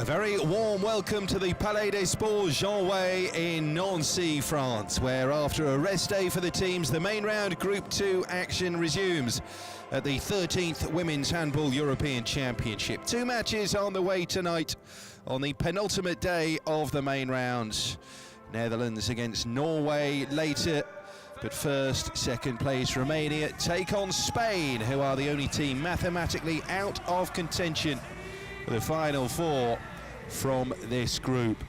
A very warm welcome to the Palais des Sports Jean Way in Nancy, France, where after a rest day for the teams, the main round Group 2 action resumes at the 13th Women's Handball European Championship. Two matches on the way tonight on the penultimate day of the main round. Netherlands against Norway later, but first, second place Romania take on Spain, who are the only team mathematically out of contention for the final four from this group.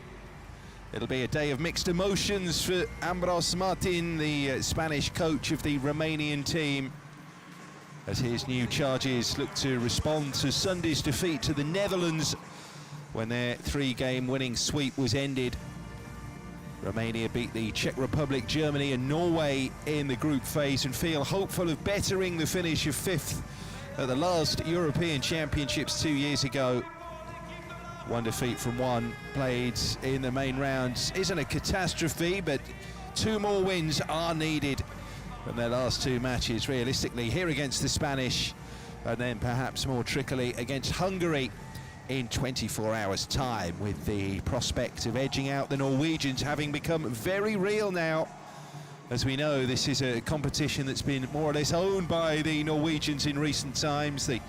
It'll be a day of mixed emotions for Ambros Martin, the Spanish coach of the Romanian team, as his new charges look to respond to Sunday's defeat to the Netherlands when their three-game winning sweep was ended. Romania beat the Czech Republic, Germany and Norway in the group phase and feel hopeful of bettering the finish of fifth at the last European Championships 2 years ago. One defeat from one played in the main rounds isn't a catastrophe, but two more wins are needed from their last two matches, realistically, here against the Spanish, and then perhaps more trickily against Hungary in 24 hours' time, with the prospect of edging out the Norwegians having become very real now. As we know, this is a competition that's been more or less owned by the Norwegians in recent times. The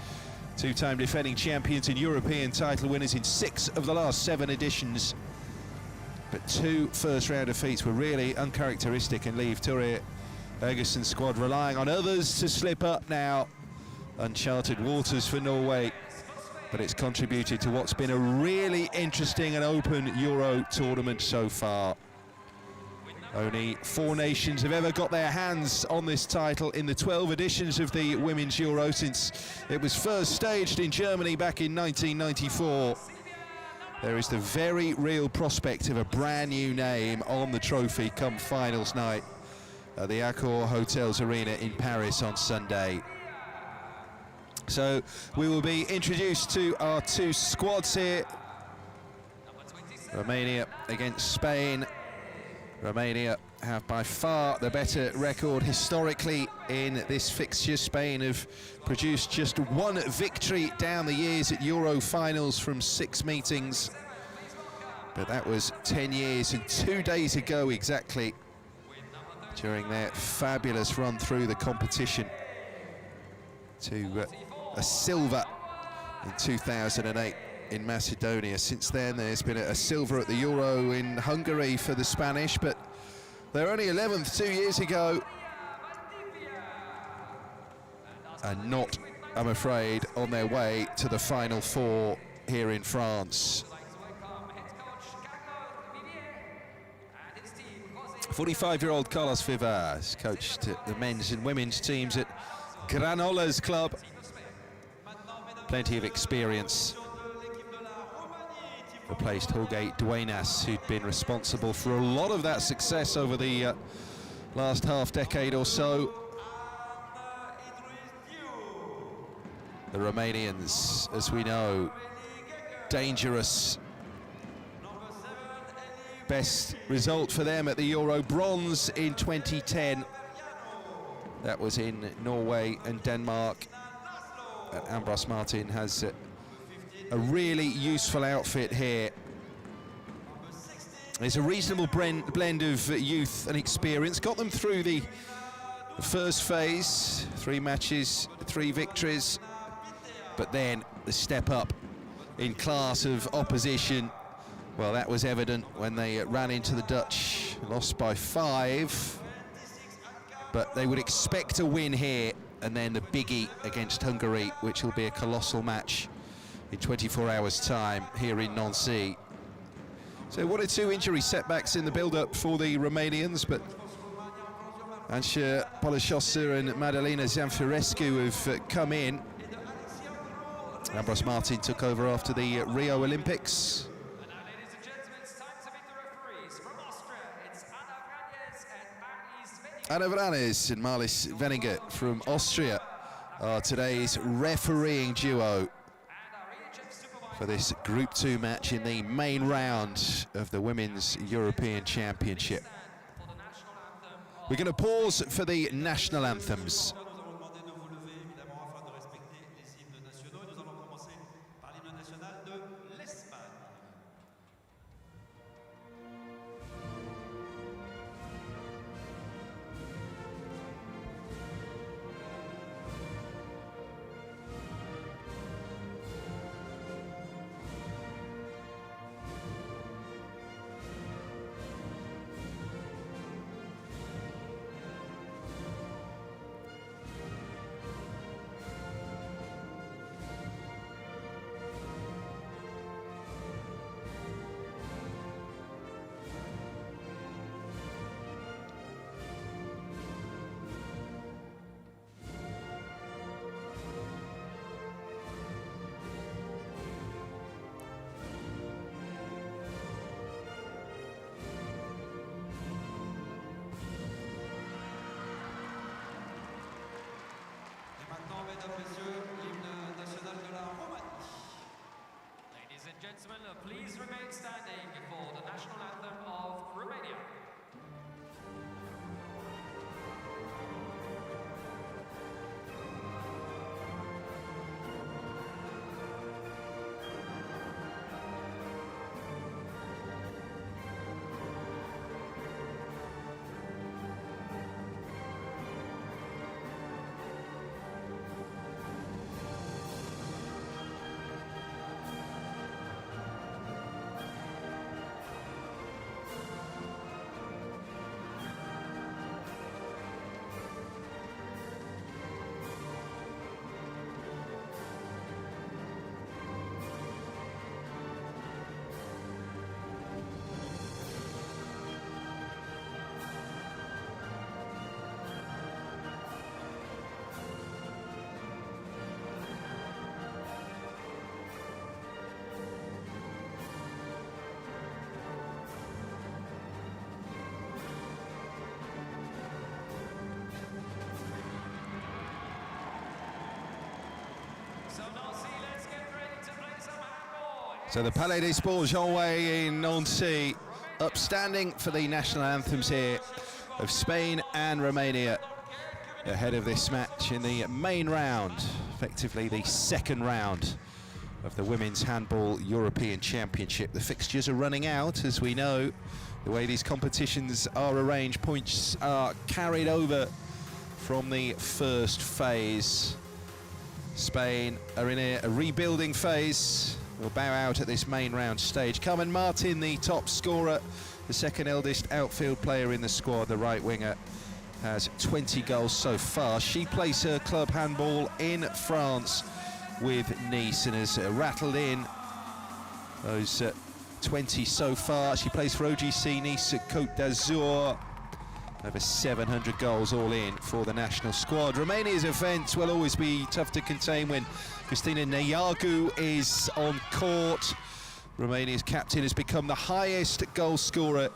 two-time defending champions and European title winners in 6 of the last 7 editions. But 2 first-round defeats were really uncharacteristic and leave Tore Erguson's squad relying on others to slip up now. Uncharted waters for Norway, but it's contributed to what's been a really interesting and open Euro tournament so far. Only 4 nations have ever got their hands on this title in the 12 editions of the Women's Euro since it was first staged in Germany back in 1994. There is the very real prospect of a brand new name on the trophy come finals night at the Accor Hotels Arena in Paris on Sunday. So we will be introduced to our two squads here. Romania against Spain. Romania have by far the better record historically in this fixture. Spain have produced just 1 victory down the years at Euro finals from 6 meetings. But that was 10 years and 2 days ago exactly, during their fabulous run through the competition to a silver in 2008 in Macedonia. Since then, there's been a silver at the Euro in Hungary for the Spanish, but they're only 11th 2 years ago, and not, I'm afraid, on their way to the final four here in France. 45-year-old Carlos Vivar has coached the men's and women's teams at Granola's club. Plenty of experience. Replaced Jorge Duenas, who'd been responsible for a lot of that success over the last half-decade or so. The Romanians, as we know, dangerous. Best result for them at the Euro, bronze in 2010. That was in Norway and Denmark. Ambros Martin has a really useful outfit here. There's a reasonable blend of youth and experience. Got them through the first phase, 3 matches, 3 victories. But then the step up in class of opposition, well, that was evident when they ran into the Dutch, lost by 5. But they would expect a win here, and then the biggie against Hungary, which will be a colossal match in 24 hours' time here in Nancy. So 1 or 2 injury setbacks in the build-up for the Romanians, but Ansha Poloshosa and Madalina Zamfirescu have come in. Ambros Martin took over after the Rio Olympics. Anna Vranes and Marlis Veninger from Austria are today's refereeing duo for this Group 2 match in the main round of the Women's European Championship. We're going to pause for the national anthems. Ladies and gentlemen, please remain standing for the national anthem of Romania. So the Palais des Sports Jean-Way in Nancy, upstanding for the national anthems here of Spain and Romania ahead of this match in the main round, effectively the second round of the Women's Handball European Championship. The fixtures are running out, as we know. The way these competitions are arranged, points are carried over from the first phase. Spain are in a rebuilding phase. Will bow out at this main round stage. Carmen Martin, the top scorer, the second eldest outfield player in the squad, the right winger, has 20 goals so far. She plays her club handball in France with Nice and has rattled in those 20 so far. She plays for OGC Nice at Côte d'Azur. Over 700 goals all in for the national squad. Romania's offence will always be tough to contain when Cristina Neagu is on court. Romania's captain has become the highest goal scorer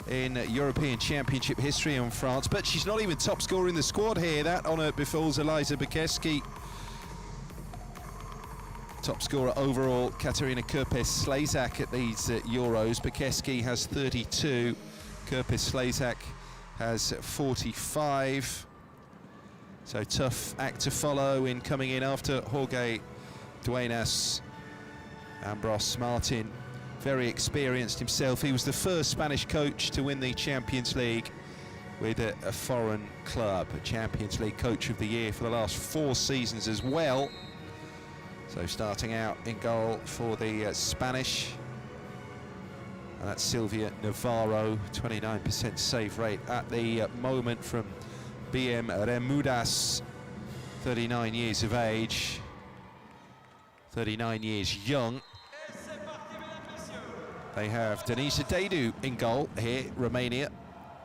in European Championship history in France, but she's not even top scorer in the squad here. That honour befalls Eliza Bukescu. Top scorer overall, Katarina Kerpes-Slezak at these Euros. Bukescu has 32, Kerpes-Slezak has 45. So tough act to follow in coming in after Jorge Duenas. Ambros Martin, very experienced himself. He was the first Spanish coach to win the Champions League with a foreign club, a Champions League Coach of the Year for the last 4 seasons as well. So starting out in goal for the Spanish. And that's Silvia Navarro, 29% save rate at the moment from BM Remudas, 39 years of age, 39 years young. They have Denisa Dedu in goal here, Romania,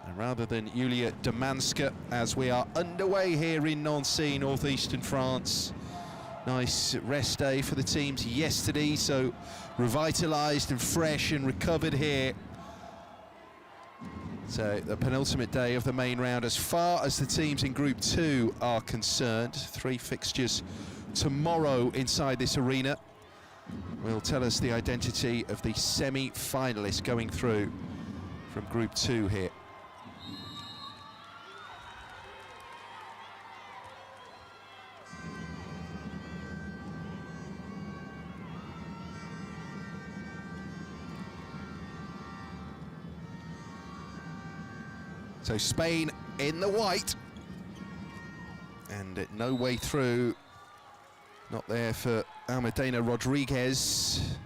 and rather than Yulia Damanska, as we are underway here in Nancy, northeastern France. Nice rest day for the teams yesterday, so revitalised and fresh and recovered here. So the penultimate day of the main round as far as the teams in Group 2 are concerned. 3 fixtures tomorrow inside this arena will tell us the identity of the semi-finalists going through from Group 2 here. So Spain in the white, and no way through, not there for Almudena Rodriguez.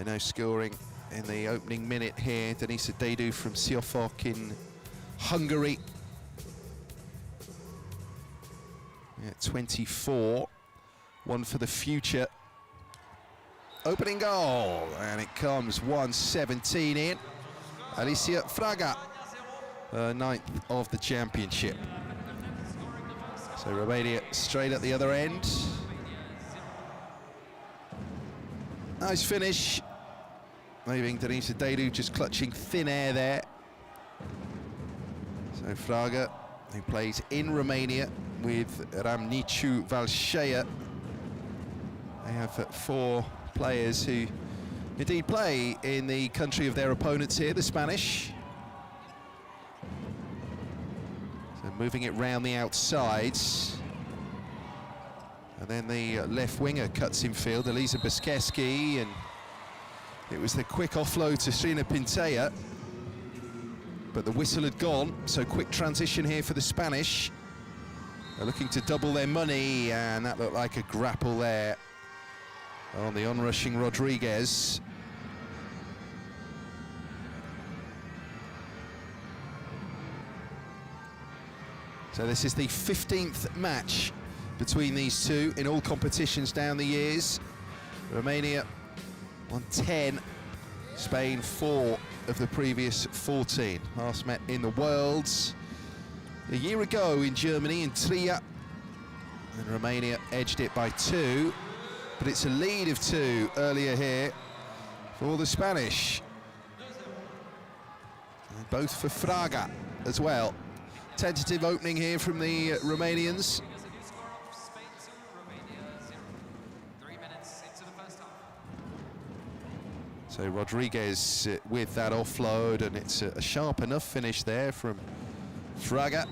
No scoring in the opening minute here. Denisa Dedu from Siófok in Hungary. Yeah, 24, one for the future. Opening goal, and it comes 1:17 in. Alicia Fraga. 9th of the championship. So Romania straight at the other end. Nice finish. Leaving Denisa Dedu just clutching thin air there. So Fraga who plays in Romania with Ramnicu Valșeia. They have 4 players who indeed play in the country of their opponents here, the Spanish. So moving it round the outsides. And then the left winger cuts in field, Elisa Băsescu, and it was the quick offload to Srina Pintea. But the whistle had gone, so quick transition here for the Spanish. They're looking to double their money, and that looked like a grapple there on the onrushing Rodriguez. So this is the 15th match between these two in all competitions down the years. Romania won 10, Spain 4 of the previous 14. Last met in the Worlds a year ago in Germany, in Trier. And Romania edged it by 2, but it's a lead of 2 earlier here for the Spanish. And both for Fraga as well. Tentative opening here from the Romanians. So Rodriguez with that offload, and it's a sharp enough finish there from Fraga,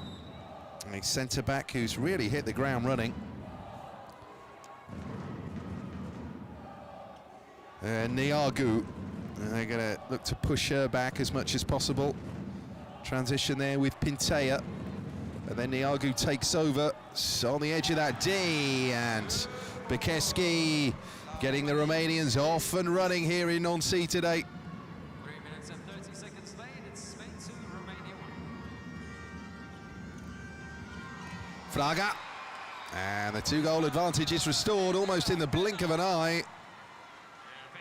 a centre-back who's really hit the ground running. Niagu, they're going to look to push her back as much as possible. Transition there with Pintea, and then Niagu takes over. So on the edge of that D, and Băsescu getting the Romanians off and running here in Nancy today. 3 minutes and 30 seconds late. It's Spain 2, Romania 1. Fraga, and the 2-goal advantage is restored almost in the blink of an eye.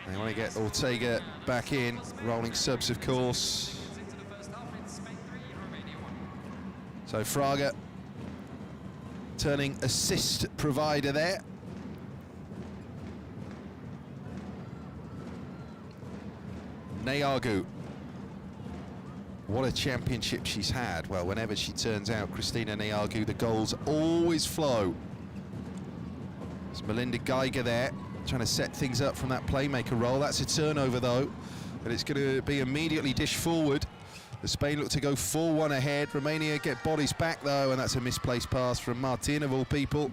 They want to get Ortega back in, rolling subs of course. Into the first half, it's Spain 3, Romania 1. So Fraga turning assist provider there. Niagu, what a championship she's had. Well, whenever she turns out, Christina Niagu, the goals always flow. It's Melinda Geiger there, trying to set things up from that playmaker role. That's a turnover though, but it's going to be immediately dished forward. The Spain look to go 4-1 ahead. Romania get bodies back though, and that's a misplaced pass from Martin of all people.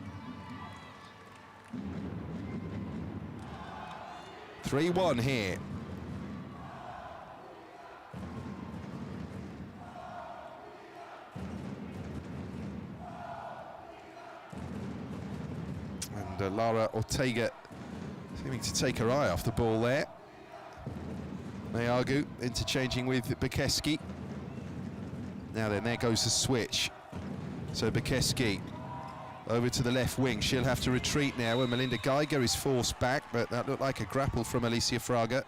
3-1 here. And Lara Ortega seeming to take her eye off the ball there. Niagu interchanging with Băsescu. Now then, there goes the switch. So Băsescu over to the left wing. She'll have to retreat now, and Melinda Geiger is forced back, but that looked like a grapple from Alicia Fraga.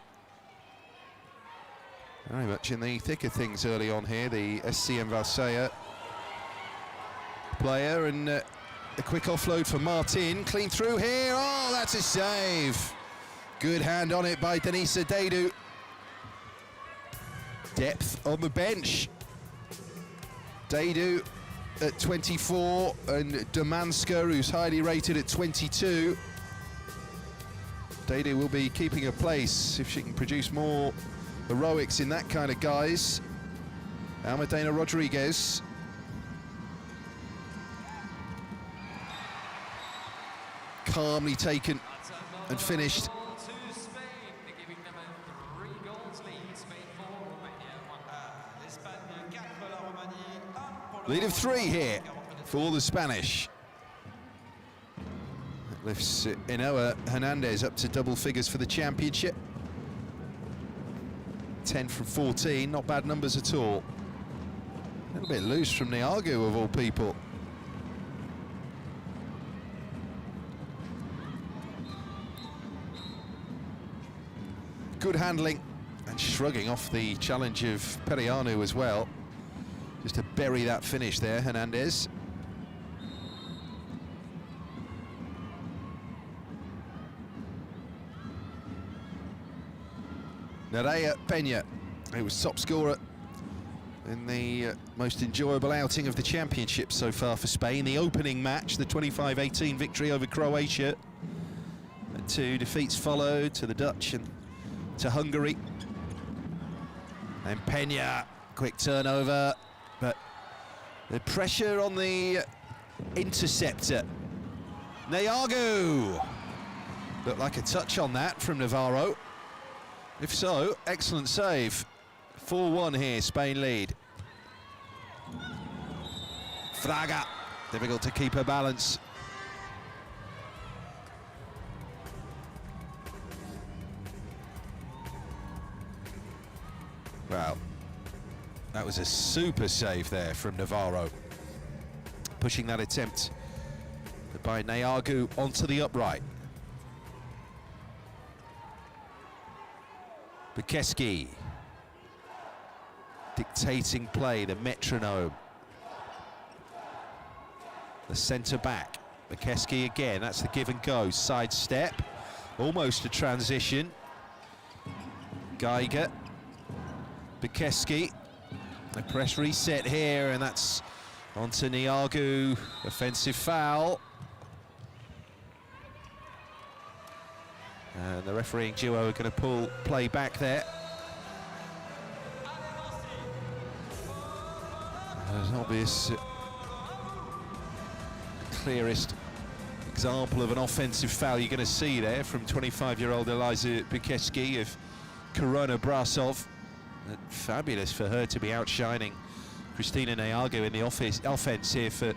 Very much in the thick of things early on here, the SCM Valșeia player, and a quick offload for Martin. Clean through here. Oh, that's a save. Good hand on it by Denisa Dadu. Depth on the bench. Dadu at 24, and Damanska, who's highly rated at 22. Dadu will be keeping her place if she can produce more heroics in that kind of guise. Almudena Rodriguez. Calmly taken and finished. Lead of 3 here for the Spanish. That lifts Inoa Hernandez up to double figures for the championship. 10 from 14, not bad numbers at all. A little bit loose from Niagu of all people. Good handling and shrugging off the challenge of Perianu as well. Just to bury that finish there, Hernandez. Nerea Peña, who was top scorer in the most enjoyable outing of the championship so far for Spain. The opening match, the 25-18 victory over Croatia. And 2 defeats followed to the Dutch and to Hungary. And Peña, quick turnover, but the pressure on the interceptor. Neagu! Looked like a touch on that from Navarro. If so, excellent save. 4-1 here, Spain lead. Fraga, difficult to keep her balance. Well, that was a super save there from Navarro. Pushing that attempt by Neagu onto the upright. Bukeski dictating play, the metronome. The centre back, Bukeski again, that's the give and go. Side step, almost a transition. Geiger, Bukeski, a press reset here, and that's onto Neagu, offensive foul. And the refereeing duo are going to pull play back there. There's an obvious, clearest example of an offensive foul you're going to see there from 25-year-old Eliza Bukeski of Corona Brasov. Fabulous for her to be outshining Cristina Neagu in the offense here for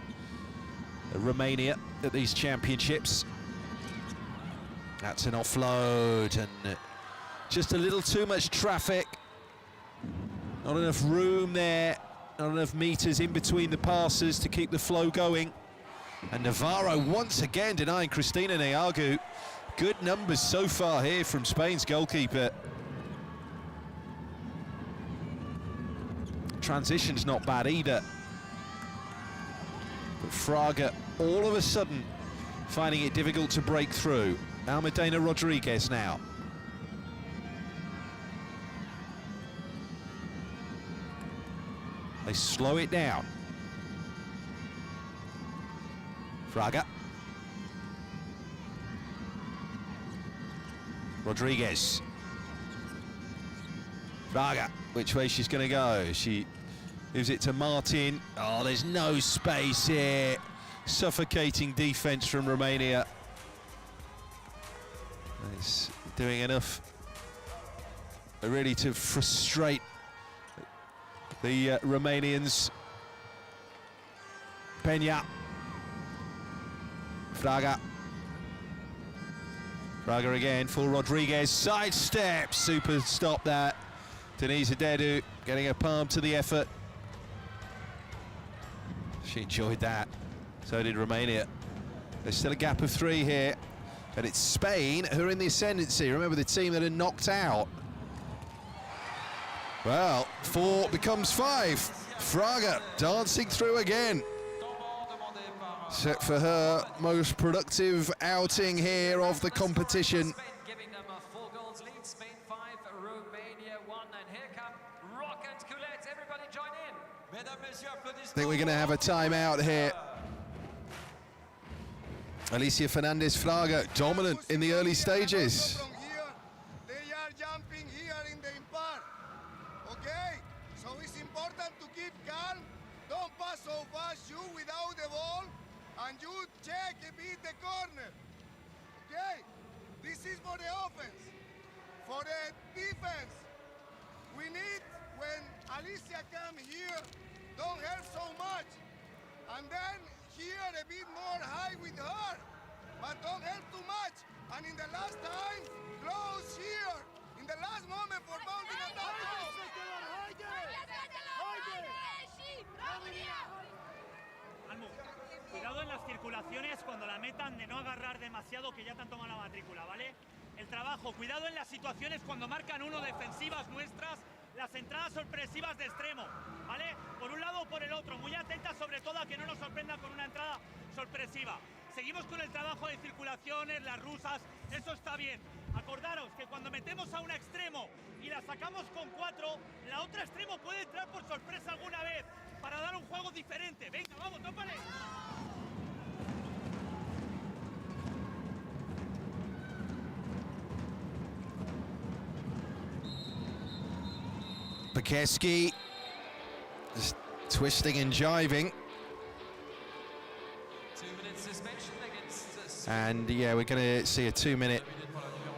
Romania at these championships. That's an offload, and just a little too much traffic. Not enough room there, not enough meters in between the passes to keep the flow going. And Navarro once again denying Cristina Neagu. Good numbers so far here from Spain's goalkeeper. Transition's not bad either. But Fraga all of a sudden finding it difficult to break through. Almudena Rodriguez now. They slow it down. Fraga. Rodriguez. Fraga, which way she's going to go? She gives it to Martin. Oh, there's no space here. Suffocating defense from Romania. It's doing enough really to frustrate the Romanians. Peña. Fraga. Fraga again for Rodriguez. Sidestep. Super stop that. Denise Adedu getting a palm to the effort. She enjoyed that. So did Romania. There's still a gap of 3 here. And it's Spain who are in the ascendancy. Remember, the team that are knocked out. Well, 4 becomes 5. Fraga dancing through again. Set for her most productive outing here of the competition. Giving them a 4 goals lead. Spain 5, Romania 1, and here come Rocket Coulet. Everybody join in. I think we're going to have a timeout here. Alicia Fernandez Fraga, dominant in the early stages. From here, they are jumping here in the impar. Okay? So it's important to keep calm. Don't pass so fast, you without the ball, and you check a bit the corner. Okay? This is for the offense. For the defense, we need, when Alicia come here, don't help so much. And then here a bit more high with her, but don't help too much. And in the last time, close here. In the last moment for bounding attack. Almu, cuidado en las circulaciones cuando la metan de no agarrar demasiado, que ya te han tomado la matrícula, ¿vale? El trabajo, cuidado en las situaciones cuando marcan uno defensivas nuestras, las entradas sorpresivas de extremo, ¿vale? Por un lado o por el otro, muy atentas sobre todo a que no nos sorprenda con una entrada sorpresiva. seguimos con el trabajo de circulaciones, las rusas, eso está bien. Acordaros que cuando metemos a un extremo y la sacamos con 4, la otra extremo puede entrar por sorpresa alguna vez para dar un juego diferente. Venga, vamos, tópale. Pekeski just twisting and jiving. 2-minute suspension against And yeah, we're going to see a 2-minute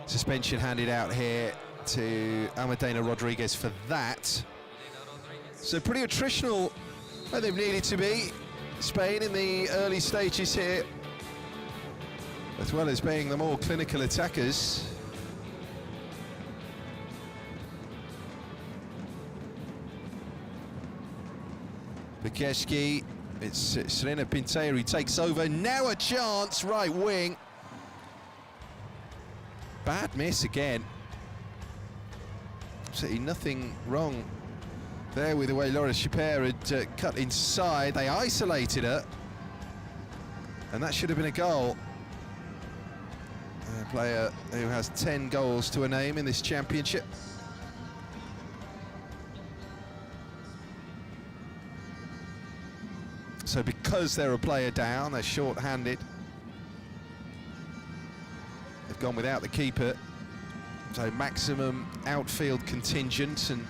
suspension handed out here to Almudena Rodriguez for that. So pretty attritional where they've needed to be. Spain in the early stages here, as well as being the more clinical attackers. Pekeski, it's Serena Pintea who takes over. Now a chance, right wing. Bad miss again. Absolutely nothing wrong there with the way Laura Schipper had cut inside. They isolated her, and that should have been a goal. A player who has 10 goals to her name in this championship. So because they're a player down, they're short-handed. They've gone without the keeper. So maximum outfield contingent and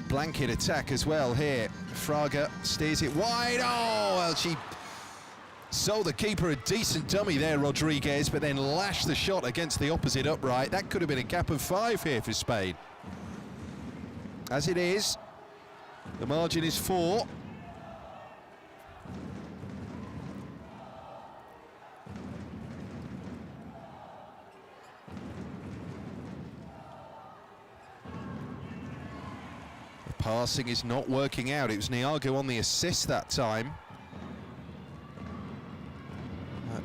blanket attack as well here. Fraga steers it wide. Oh, well, she sold the keeper a decent dummy there, Rodriguez, but then lashed the shot against the opposite upright. That could have been a gap of 5 here for Spain. As it is, the margin is 4. The passing is not working out. It was Niago on the assist that time.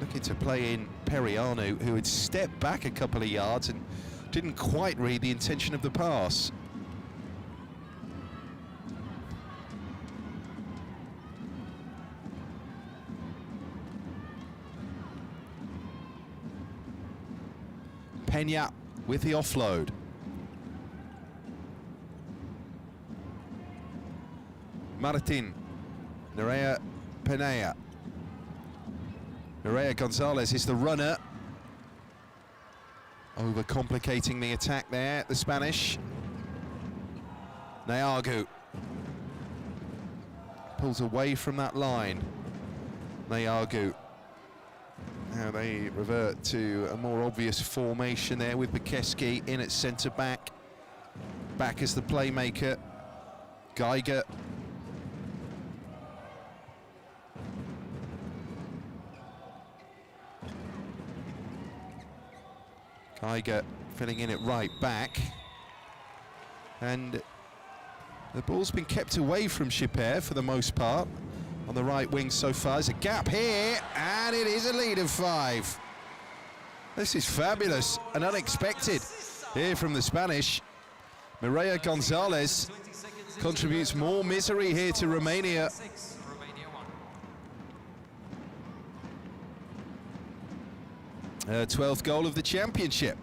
Looking to play in Periano, who had stepped back a couple of yards and didn't quite read the intention of the pass. Peña with the offload. Martin, Nerea Peña. Nerea Gonzalez is the runner. Overcomplicating the attack there, the Spanish. Niago pulls away from that line. Niago. Now they revert to a more obvious formation there with Pekeski in at centre-back. Back as the playmaker. Geiger. Geiger filling in at right back. And the ball's been kept away from Schipper for the most part. On the right wing so far, there's a gap here, and it is a lead of 5. This is fabulous and unexpected here from the Spanish. Mireia Gonzalez contributes more misery here to Romania. Her 12th goal of the championship.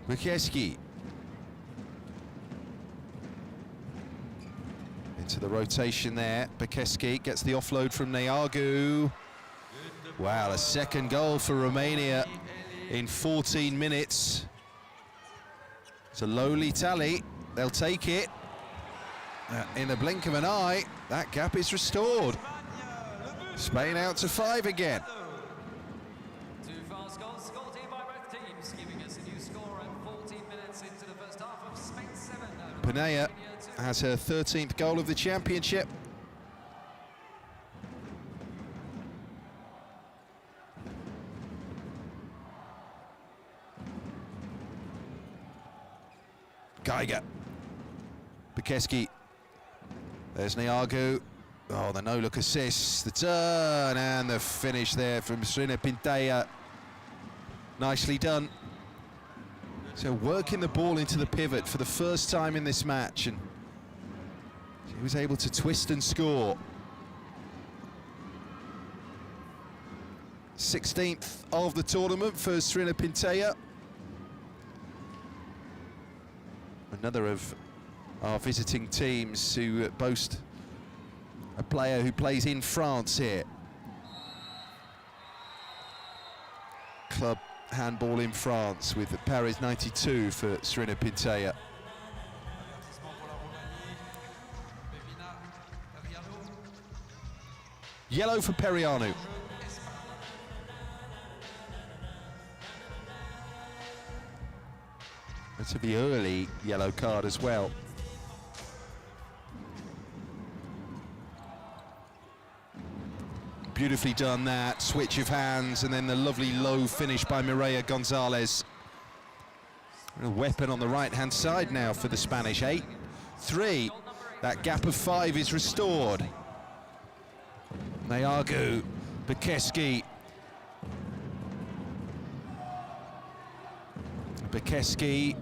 Pekeski. Into the rotation there. Pekeski gets the offload from Niago. Wow, a second goal for Romania in 14 minutes. It's a lowly tally. They'll take it. In the blink of an eye, that gap is restored. Spain out to 5 again. 2 fast goals scored here by both teams, giving us a new score at 14 minutes into the first half of Spain 7. Peña has her 13th goal of the championship. Geiger. Pekeski. There's Niago. Oh, the no-look assist, the turn, and the finish there from Serena Pintea. Nicely done. So working the ball into the pivot for the first time in this match, and She was able to twist and score. 16th of the tournament for Srina Pinteja. Another of our visiting teams who boast a player who plays in France here. Club handball in France with Paris 92 for Srina Pinteja. Yellow for Perianu. That's a the early yellow card as well. Beautifully done that, switch of hands, and then the lovely low finish by Mireia Gonzalez. A weapon on the right-hand side now for the Spanish. 8-3, that gap of 5 is restored. Neagu, Bekeski. Bekeski,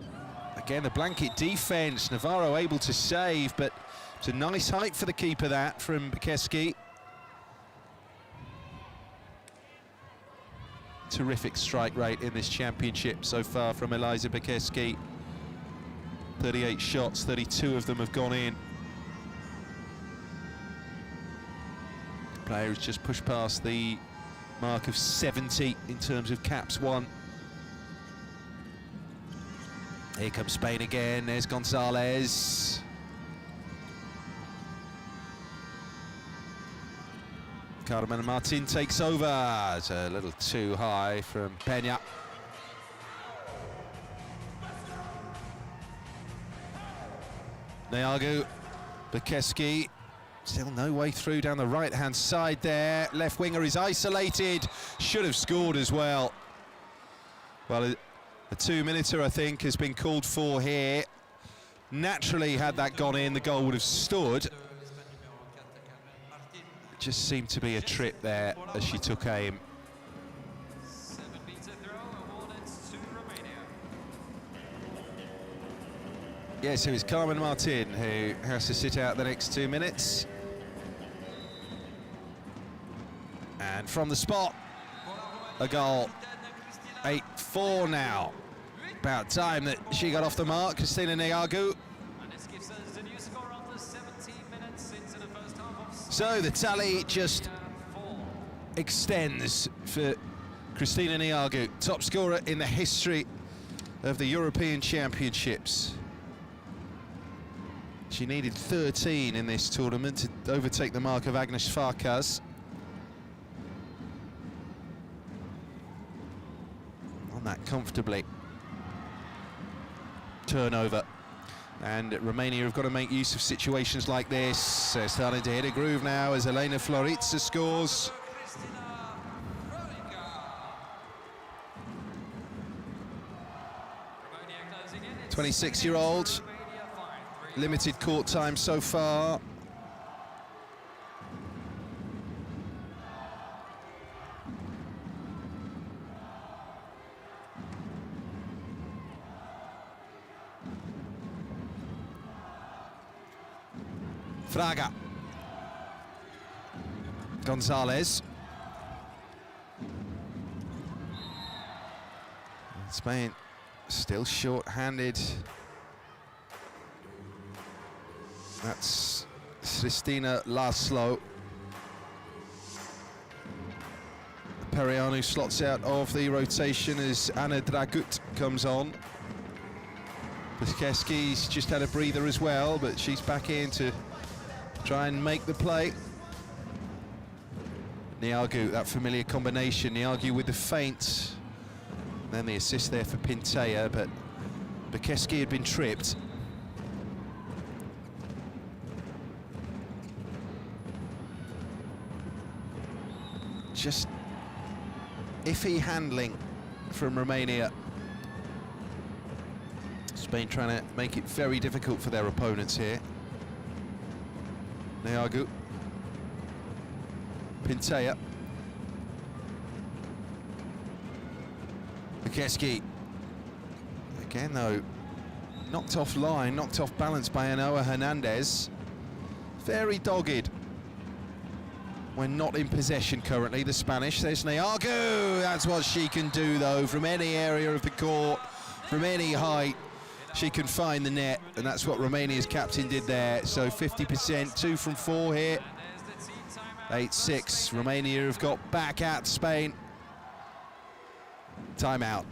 again the blanket defense, Navarro able to save, but it's a nice height for the keeper that from Bekeski. Terrific strike rate in this championship so far from Eliza Bekeski. 38 shots, 32 of them have gone in. The player has just pushed past the mark of 70 in terms of caps won. Here comes Spain again, there's Gonzalez. Carmen Martin takes over. It's a little too high from Peña. Neagu, Bekeski, still no way through down the right-hand side there. Left winger is isolated, should have scored as well. Well, a 2-minuter, I think, has been called for here. Naturally, had that gone in, the goal would have stood. Just seemed to be a trip there as she took aim. 7-meter throw awarded to Romania. Yes, it was Carmen Martin who has to sit out the next 2 minutes. And from the spot, a goal. 8-4 now. About time that she got off the mark, Christina Neagu. And this gives us a new score after 17 minutes into the first half of So the tally just 4. extends for Christina Neagu, top scorer in the history of the European Championships. She needed 13 in this tournament to overtake the mark of Agnes Farkas. On that comfortably. Turnover. And Romania have got to make use of situations like this. They're starting to hit a groove now as Elena Floritza scores. 26-year-old, limited court time so far. Fraga. Gonzalez. Spain still short-handed. That's Cristina Laszlo. Perianu slots out of the rotation as Anna Dragut comes on. Bekeski's just had a breather as well, but she's back in to try and make the play. Neagu, that familiar combination. Neagu with the feint. Then the assist there for Pinteja, but Bekeski had been tripped. Just iffy handling from Romania. Spain trying to make it very difficult for their opponents here. Neagu. Pinteja. Bekeski. Again though, knocked off line, knocked off balance by Anoa Hernandez. Very dogged when not in possession currently, the Spanish. There's Neagu. That's what she can do, though, from any area of the court, from any height. She can find the net, and that's what Romania's captain did there. So 50%, 2 from 4 here. 8-6. Romania have got back at Spain. Timeout.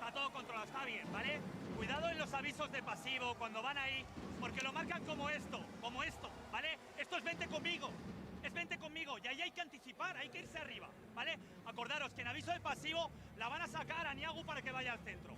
Está todo controlado, está bien, ¿vale? Cuidado en los avisos de pasivo cuando van ahí, porque lo marcan como esto, ¿vale? Esto es vente conmigo, y ahí hay que anticipar, hay que irse arriba, ¿vale? Acordaros que en aviso de pasivo la van a sacar a Niagu para que vaya al centro.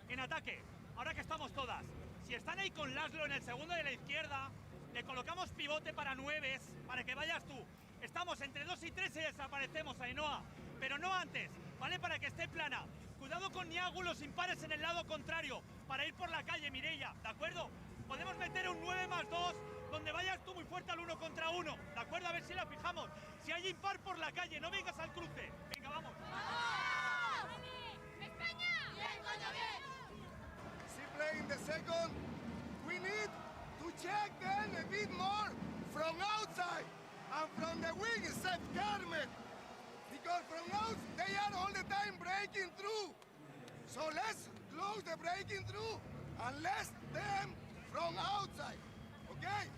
En ataque, ahora que estamos todas, si están ahí con Laszlo en el segundo de la izquierda, le colocamos pivote para 9 para que vayas tú. Estamos entre 2 y 3 y desaparecemos, Ainhoa, pero no antes, ¿vale? Para que esté plana. Cuidado con Niagu, los impares en el lado contrario, para ir por la calle, Mireia, ¿de acuerdo? Podemos meter un 9+2, donde vayas tú muy fuerte al 1 contra 1, ¿de acuerdo? A ver si la fijamos. Si hay impar por la calle, no vengas al cruce. Venga, vamos. ¡Vamos! ¡España! ¡Bien, coño, bien! She playing the second. We need to check them a bit more from outside and from the wing, except Carmen. Because from out, they are all the time breaking through. So let's close the breaking through and let's them from outside. Okay?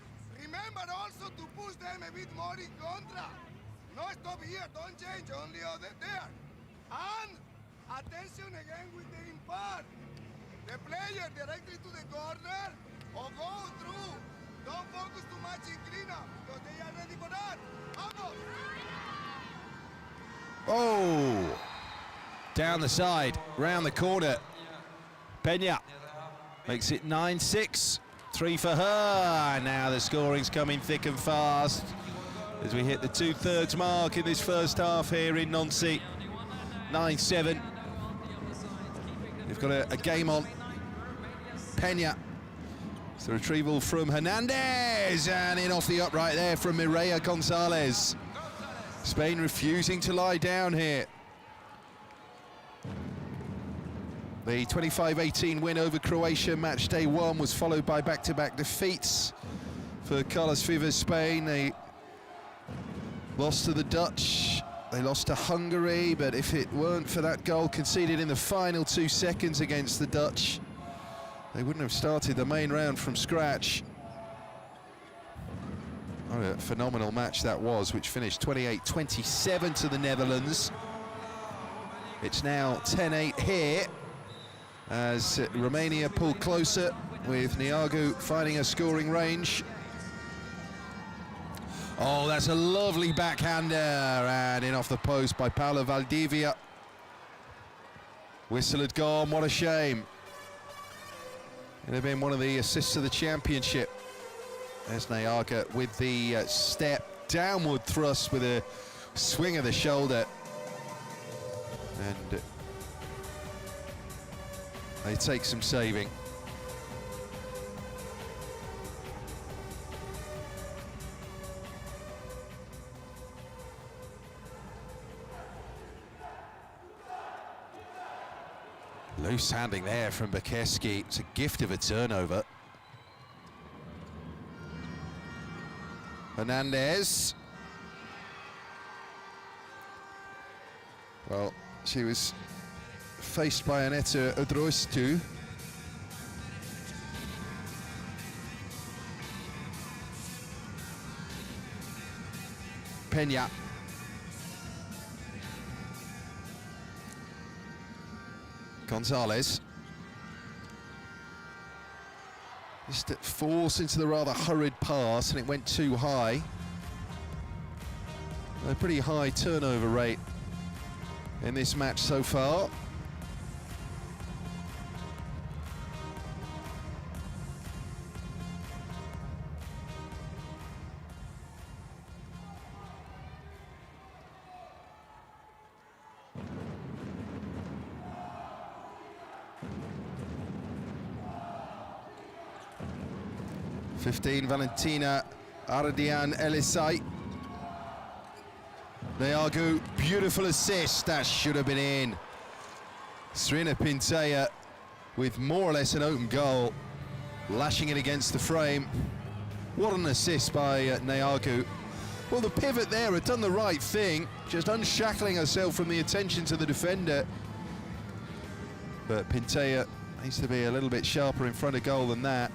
Remember also to push them a bit more in contra. No stop here, don't change, only over there. And attention again with the impar. The player directly to the corner or go through. Don't focus too much in cleanup because they are ready for that. Vamos! Oh! Down the side, round the corner. Peña makes it 9-6. 3 for her. Now the scoring's coming thick and fast as we hit the 2/3 mark in this first half here in Nancy. 9-7. We've got a game on. Peña. It's the retrieval from Hernandez, and in off the upright there from Mireia Gonzalez. Spain refusing to lie down here. The 25-18 win over Croatia, match day 1, was followed by back-to-back defeats for Carlos Viva's Spain. They lost to the Dutch, they lost to Hungary, but if it weren't for that goal conceded in the final 2 seconds against the Dutch, they wouldn't have started the main round from scratch. What a phenomenal match that was, which finished 28-27 to the Netherlands. It's now 10-8 here, as Romania pull closer with Niagu finding a scoring range. Oh, that's a lovely backhander, and in off the post by Paula Valdivia. Whistle had gone, what a shame. It'd have been one of the assists of the championship. There's Niaga with the step, downward thrust with a swing of the shoulder. And they take some saving. Loose handing there from Bukeski. It's a gift of a turnover. Hernandez. Well, she was faced by Aneta Odroistu. Peña. Gonzalez. Just forced into the rather hurried pass, and it went too high. A pretty high turnover rate in this match so far. Valentina Ardian Elisai. Niagu, beautiful assist, that should have been in. Serena Pintea with more or less an open goal, lashing it against the frame. What an assist by Neagu. Well, the pivot there had done the right thing, just unshackling herself from the attention to the defender. But Pintea needs to be a little bit sharper in front of goal than that.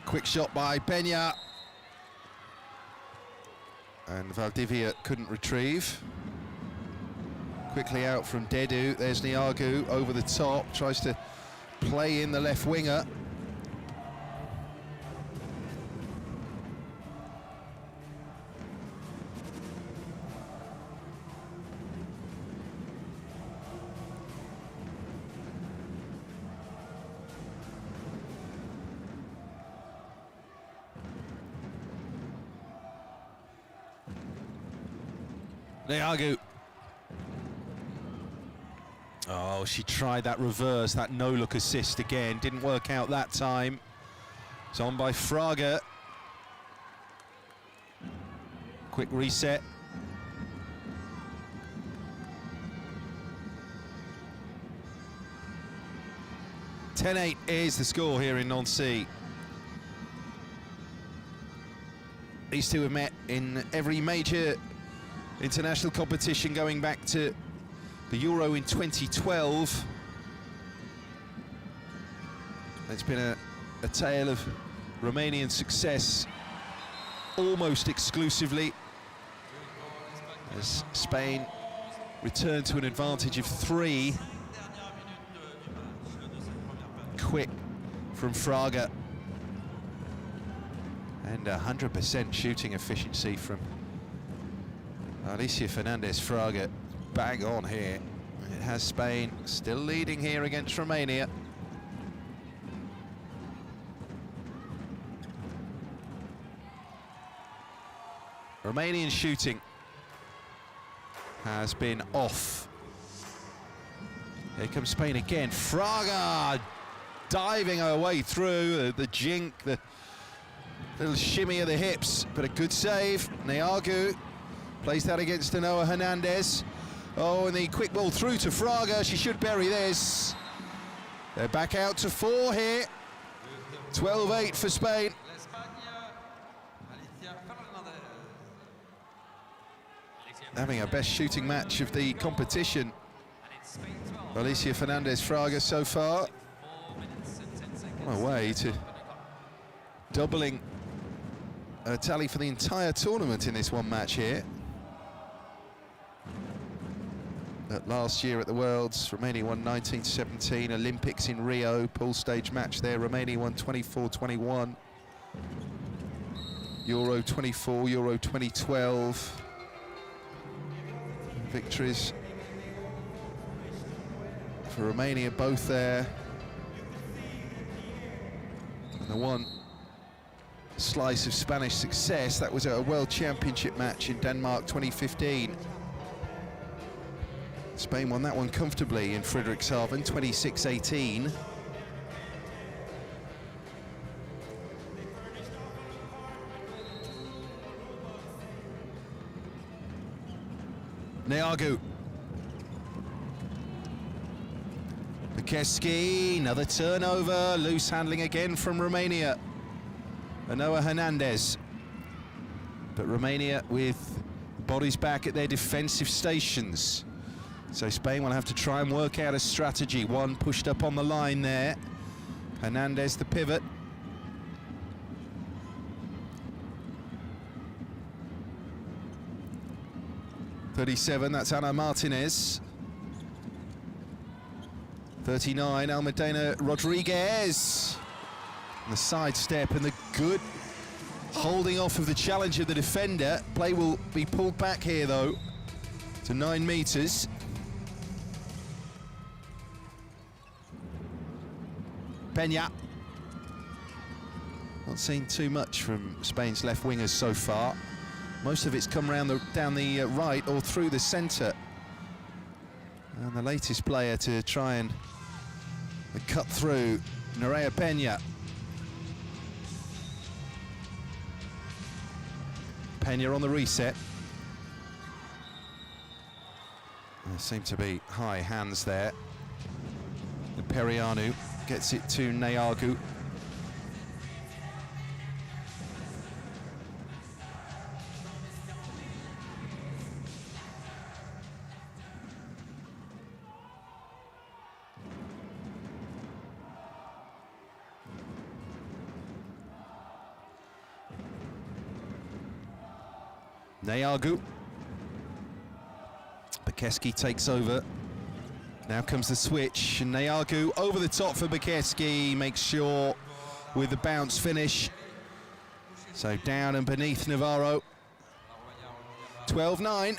Quick shot by Peña. And Valdivia couldn't retrieve. Quickly out from Dedu. There's Neagu over the top, tries to play in the left winger. Neagu. Oh, she tried that reverse, that no-look assist again. Didn't work out that time. It's on by Fraga. Quick reset. (10-8) is the score here in Nancy. These two have met in every major international competition going back to the Euro in 2012. It's been a tale of Romanian success almost exclusively, as Spain returned to an advantage of 3. Quick from Fraga. And 100% shooting efficiency from Alicia Fernandez-Fraga. Bang on here. It has Spain still leading here against Romania. Romanian shooting has been off. Here comes Spain again. Fraga diving her way through the jink, the little shimmy of the hips, but a good save. Neagu plays that against Noah Hernandez. Oh, and the quick ball through to Fraga. She should bury this. They're back out to 4 here. 12-8 for Spain. Having her best shooting match of the competition. Alicia Fernandez-Fraga so far. On her way to doubling her tally for the entire tournament in this one match here. Last year at the Worlds, Romania won 19-17, Olympics in Rio, pool stage match there, Romania won 24-21. Euro 24, Euro 2012. Victories for Romania, both there. And the one slice of Spanish success, that was at a World Championship match in Denmark 2015. Spain won that one comfortably in Friedrichshafen, 26-18. Neagu. Pekeski, another turnover, loose handling again from Romania. Noah Hernandez. But Romania with bodies back at their defensive stations. So Spain will have to try and work out a strategy. One pushed up on the line there. Hernandez, the pivot. (37), that's Ana Martinez. 39, Almudena Rodriguez. And the sidestep and the good holding off of the challenge of the defender. Play will be pulled back here, though, to 9 meters. Peña. Not seen too much from Spain's left wingers so far. Most of it's come down the right or through the centre. And the latest player to try and cut through, Nerea Peña. Peña on the reset. There seem to be high hands there. Perianu gets it to Neagu. Neagu. Bekeski takes over. Now comes the switch, and Neagu over the top for Bekeski, makes sure with the bounce finish. So down and beneath Navarro. 12-9.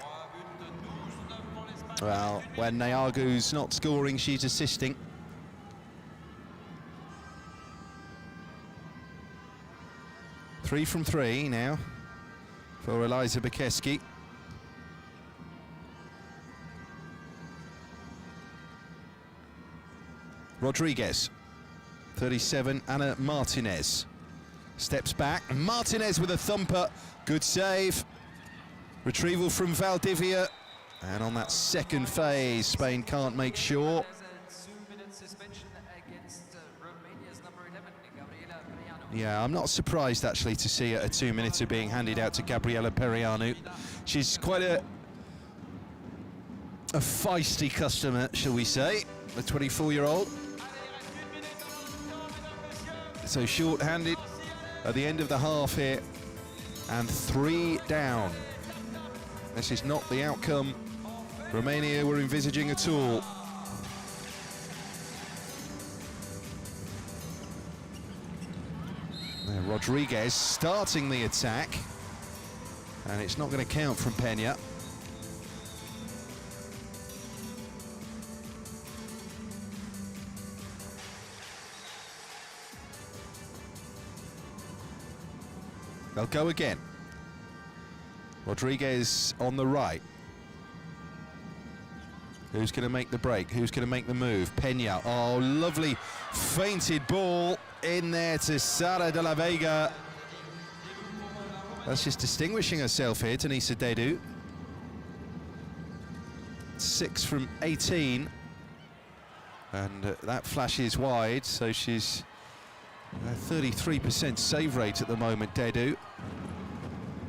Well, when Neagu's not scoring, she's assisting. Three from three now for Eliza Bekeski. Rodriguez, 37, Anna Martinez. Steps back, and Martinez with a thumper. Good save. Retrieval from Valdivia. And on that second phase, Spain can't make sure. There's a 2-minute suspension against Romania's number 11, Gabriela Perianu. Yeah, I'm not surprised actually to see a 2-minuter being handed out to Gabriela Perianu. She's quite a feisty customer, shall we say, the 24-year-old. So short-handed at the end of the half here, and 3 down. This is not the outcome Romania were envisaging at all. Now Rodriguez starting the attack, and it's not going to count from Peña. They'll go again. Rodriguez on the right. Who's going to make the break? Who's going to make the move? Peña. Oh, lovely feinted ball in there to Sara de la Vega. That's just distinguishing herself here, Denisa Dedu. 6 from 18. And that flashes wide, so she's 33% save rate at the moment, Dedu.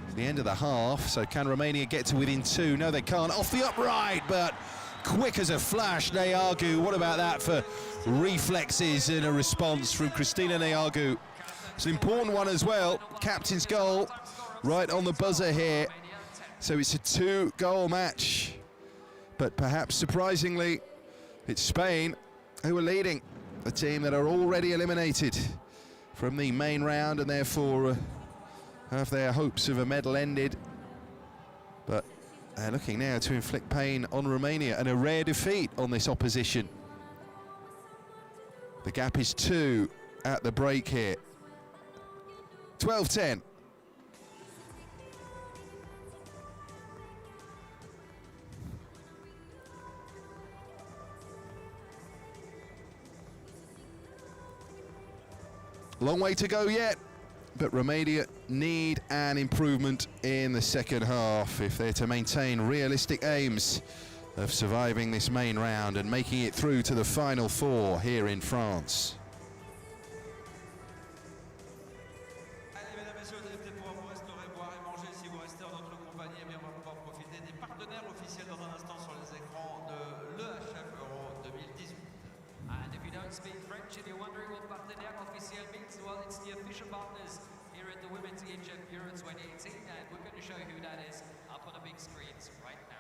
It's the end of the half, so can Romania get to within 2? No, they can't. Off the upright, but quick as a flash, Neagu. What about that for reflexes and a response from Cristina Neagu? It's an important one as well. Captain's goal right on the buzzer here. So it's a 2-goal match. But perhaps surprisingly, it's Spain who are leading. The team that are already eliminated from the main round and therefore have their hopes of a medal ended. But they're looking now to inflict pain on Romania, and a rare defeat on this opposition. The gap is 2 at the break here. 12-10. Long way to go yet, but Romania need an improvement in the second half if they're to maintain realistic aims of surviving this main round and making it through to the final 4 here in France. And if you don't speak French and you're wondering what partenaire officiel means, well, it's the official partners here at the Women's EHF Euro 2018, and we're going to show you who that is up on the big screens right now.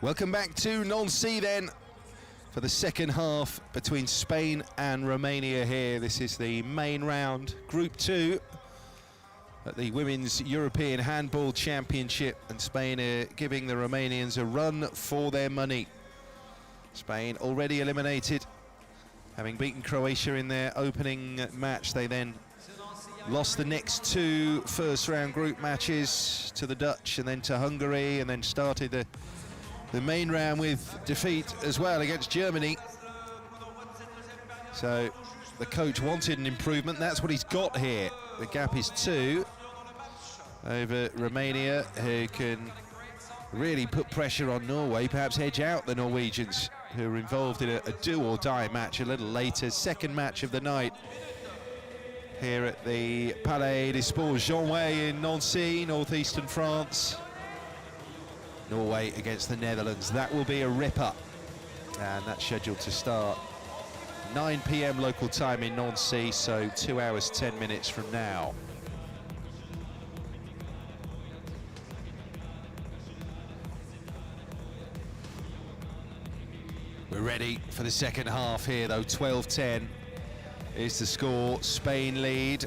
Welcome back to Nancy then for the second half between Spain and Romania here. This is the main round, Group 2 at the Women's European Handball Championship, and Spain are giving the Romanians a run for their money. Spain already eliminated Having beaten Croatia in their opening match, they then lost the next two first-round group matches to the Dutch and then to Hungary, and then started the main round with defeat as well against Germany. So the coach wanted an improvement. That's what he's got here. The gap is 2 over Romania, who can really put pressure on Norway, perhaps edge out the Norwegians, who are involved in a do-or-die match a little later. Second match of the night here at the Palais des Sports Jean-Way in Nancy, northeastern France. Norway against the Netherlands. That will be a ripper, and that's scheduled to start 9 p.m. local time in Nancy, so 2 hours 10 minutes from now. We're ready for the second half here, though. 12-10 is the score. Spain lead.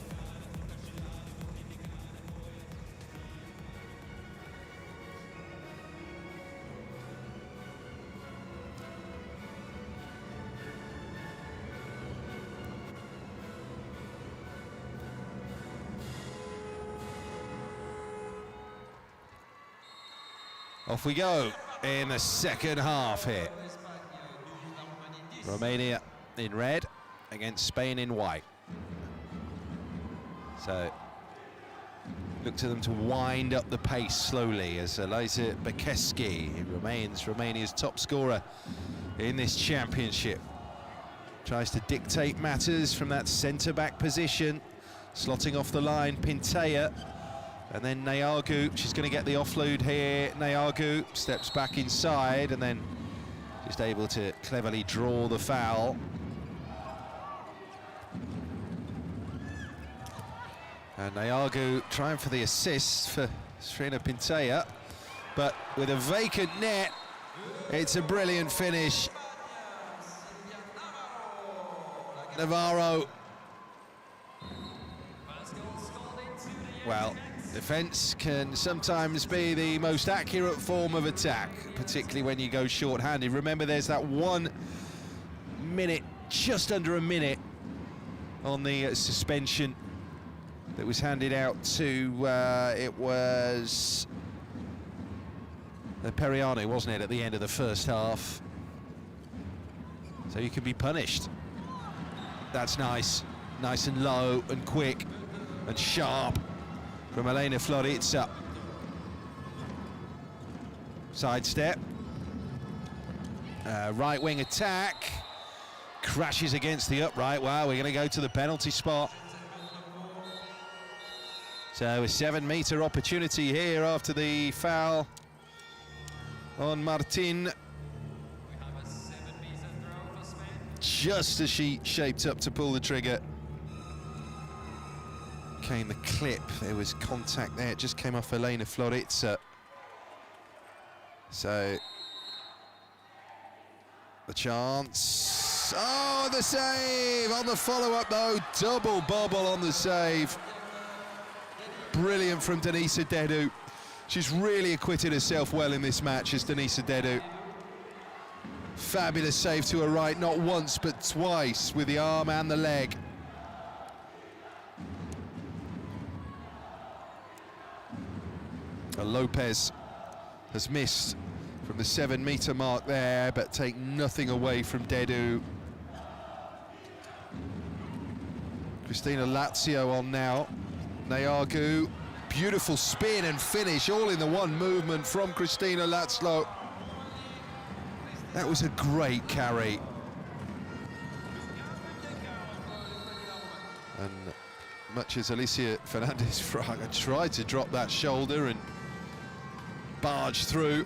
Off we go in the second half here. Romania in red against Spain in white. So look to them to wind up the pace slowly as Eliza Bekeski, who remains Romania's top scorer in this championship, tries to dictate matters from that centre-back position, slotting off the line. Pintea, and then Neagu. She's going to get the offload here. Neagu steps back inside and then just able to cleverly draw the foul. And Neagu trying for the assist for Srina Pintea, but with a vacant net, it's a brilliant finish. Navarro. Well, defence can sometimes be the most accurate form of attack, particularly when you go short-handed. Remember, there's that 1 minute, just under a minute, on the suspension that was handed out to, it was Periano, wasn't it, at the end of the first half. So you can be punished. That's nice. Nice and low and quick and sharp from Elena Floritza. Sidestep. Right wing attack. Crashes against the upright. Wow, we're going to go to the penalty spot. So a 7-meter opportunity here after the foul on Martin. Just as she shaped up to pull the trigger, came the clip. There was contact there. It just came off Elena Floritza. So the chance. Oh, the save on the follow-up though. Double bobble on the save. Brilliant from Denisa Dedu. She's really acquitted herself well in this match, as Denisa Dedu. Fabulous save to her right, not once but twice, with the arm and the leg. Lopez has missed from the 7-meter mark there, but take nothing away from Dedu. Christina Lazio on now. Neagu, beautiful spin and finish, all in the one movement from Christina Lazio. That was a great carry. And much as Alicia Fernandez-Fraga tried to drop that shoulder and barge through,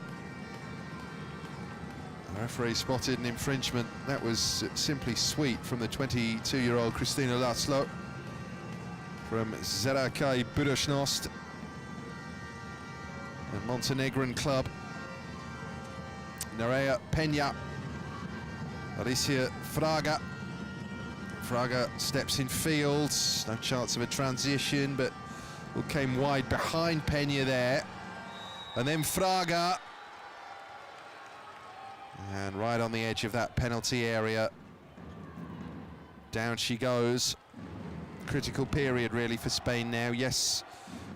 the referee spotted an infringement. That was simply sweet from the 22-year-old Christina Lazio from Zarakai Budućnost, a Montenegrin club. Nerea Peña, Alicia Fraga. Fraga steps in field, no chance of a transition, but came wide behind Peña there. And then Fraga. And right on the edge of that penalty area. Down she goes. Critical period really for Spain now. Yes,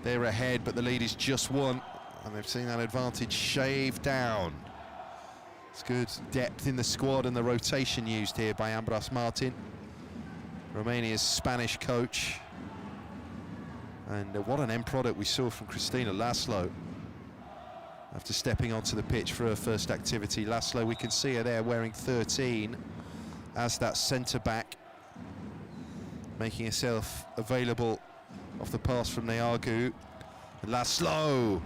they're ahead, but the lead is just one, and they've seen that advantage shaved down. It's good depth in the squad and the rotation used here by Ambros Martin, Romania's Spanish coach. And what an end product we saw from Cristina Laszlo after stepping onto the pitch for her first activity. Laszlo, we can see her there wearing 13 as that centre-back, making herself available off the pass from Neagu. Laszlo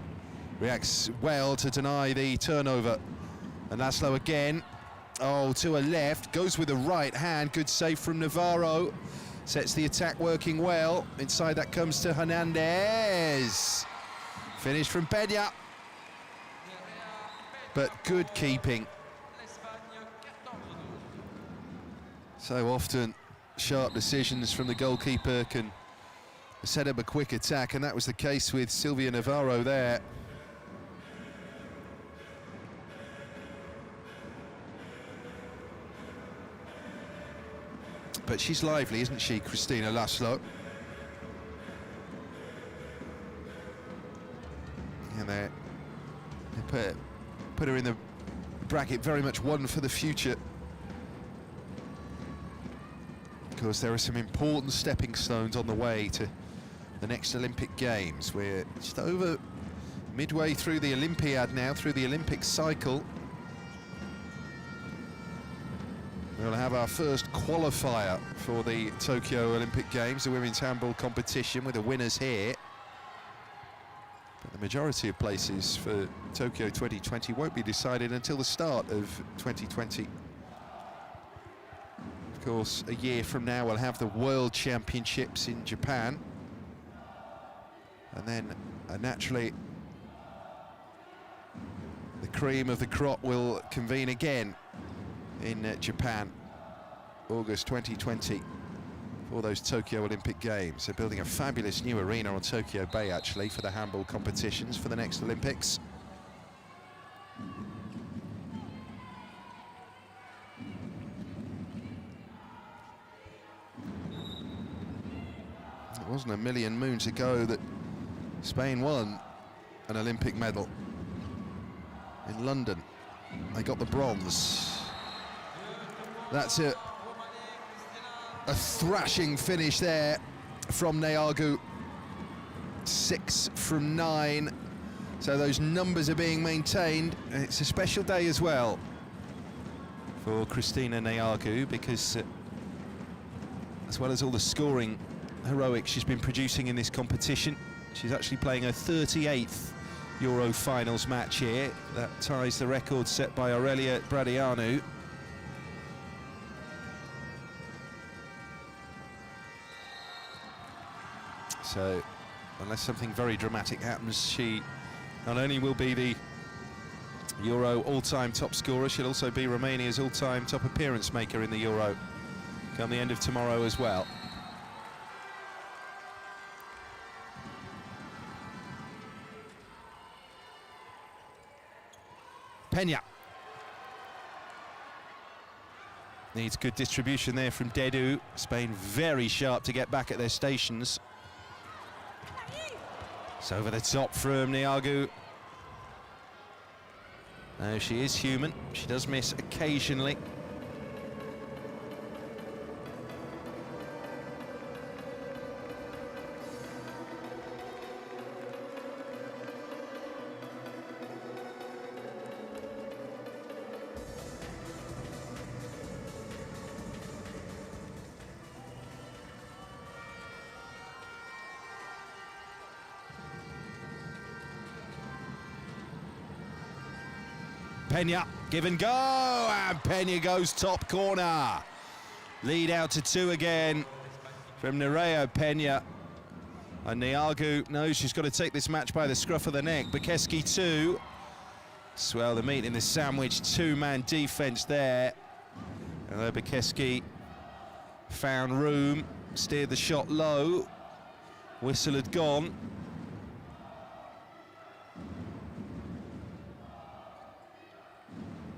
reacts well to deny the turnover. And Laszlo again, oh, to her left, goes with the right hand. Good save from Navarro. Sets the attack working well. Inside that comes to Hernandez. Finish from Peña. But good keeping. So often sharp decisions from the goalkeeper can set up a quick attack, and that was the case with Silvia Navarro there. But she's lively, isn't she, Cristina Laszlo? And they put her in the bracket very much one for the future. Of course, there are some important stepping stones on the way to the next Olympic Games. We're just over midway through the Olympiad now, through the Olympic cycle. We'll have our first qualifier for the Tokyo Olympic Games, the women's handball competition, with the winners here. But the majority of places for Tokyo 2020 won't be decided until the start of 2020. Of course, a year from now we'll have the World Championships in Japan. And then, naturally, the cream of the crop will convene again in Japan, August 2020, for those Tokyo Olympic Games. They're building a fabulous new arena on Tokyo Bay, actually, for the handball competitions for the next Olympics. It wasn't a million moons ago that Spain won an Olympic medal in London. They got the bronze. That's a thrashing finish there from Neagu. 6 from 9. So those numbers are being maintained. And it's a special day as well for Cristina Neagu, because as well as all the scoring heroics she's been producing in this competition, she's actually playing her 38th Euro finals match here. That ties the record set by Aurelia Bradianu. So, unless something very dramatic happens, she not only will be the Euro all-time top scorer, she'll also be Romania's all-time top appearance maker in the Euro come the end of tomorrow as well. Peña. Needs good distribution there from Dedu. Spain very sharp to get back at their stations. It's over the top from Neagu. No, she is human. She does miss occasionally. Peña, give and go, and Peña goes top corner. Lead out to 2 again from Nerea Peña. And Neagu knows she's got to take this match by the scruff of the neck. Bukeski 2. Swell the meat in the sandwich, 2-man defense there. And Bukeski found room, steered the shot low. Whistle had gone.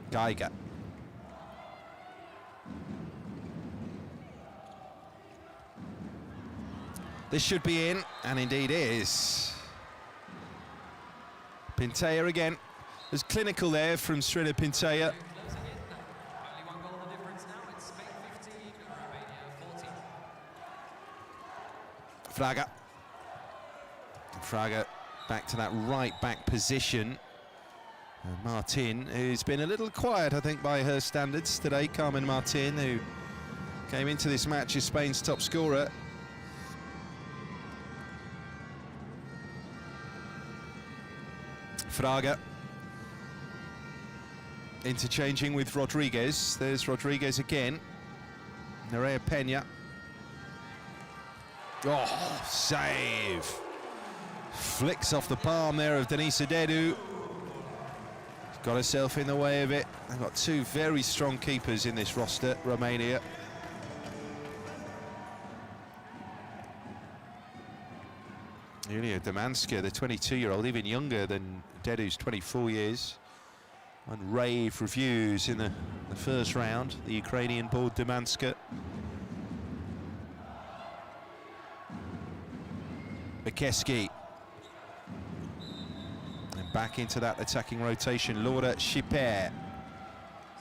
Geiger. This should be in, and indeed is. Pintea again. There's clinical there from Srina Pintea. Only one goal the difference now. It's Spain 15, Romania 14. Fraga. Fraga back to that right back position. And Martin, who's been a little quiet, I think, by her standards today. Carmen Martin, who came into this match as Spain's top scorer. Fraga. Interchanging with Rodriguez. There's Rodriguez again. Nerea Peña. Oh, save. Flicks off the palm there of Denisa Dedu. Got herself in the way of it. They've got two very strong keepers in this roster, Romania. Yulia Damanska, the 22-year-old, even younger than Dedu's 24 years. Won rave reviews in the first round, the Ukrainian-born Damanska. Bekeski. And back into that attacking rotation, Laura Schipper.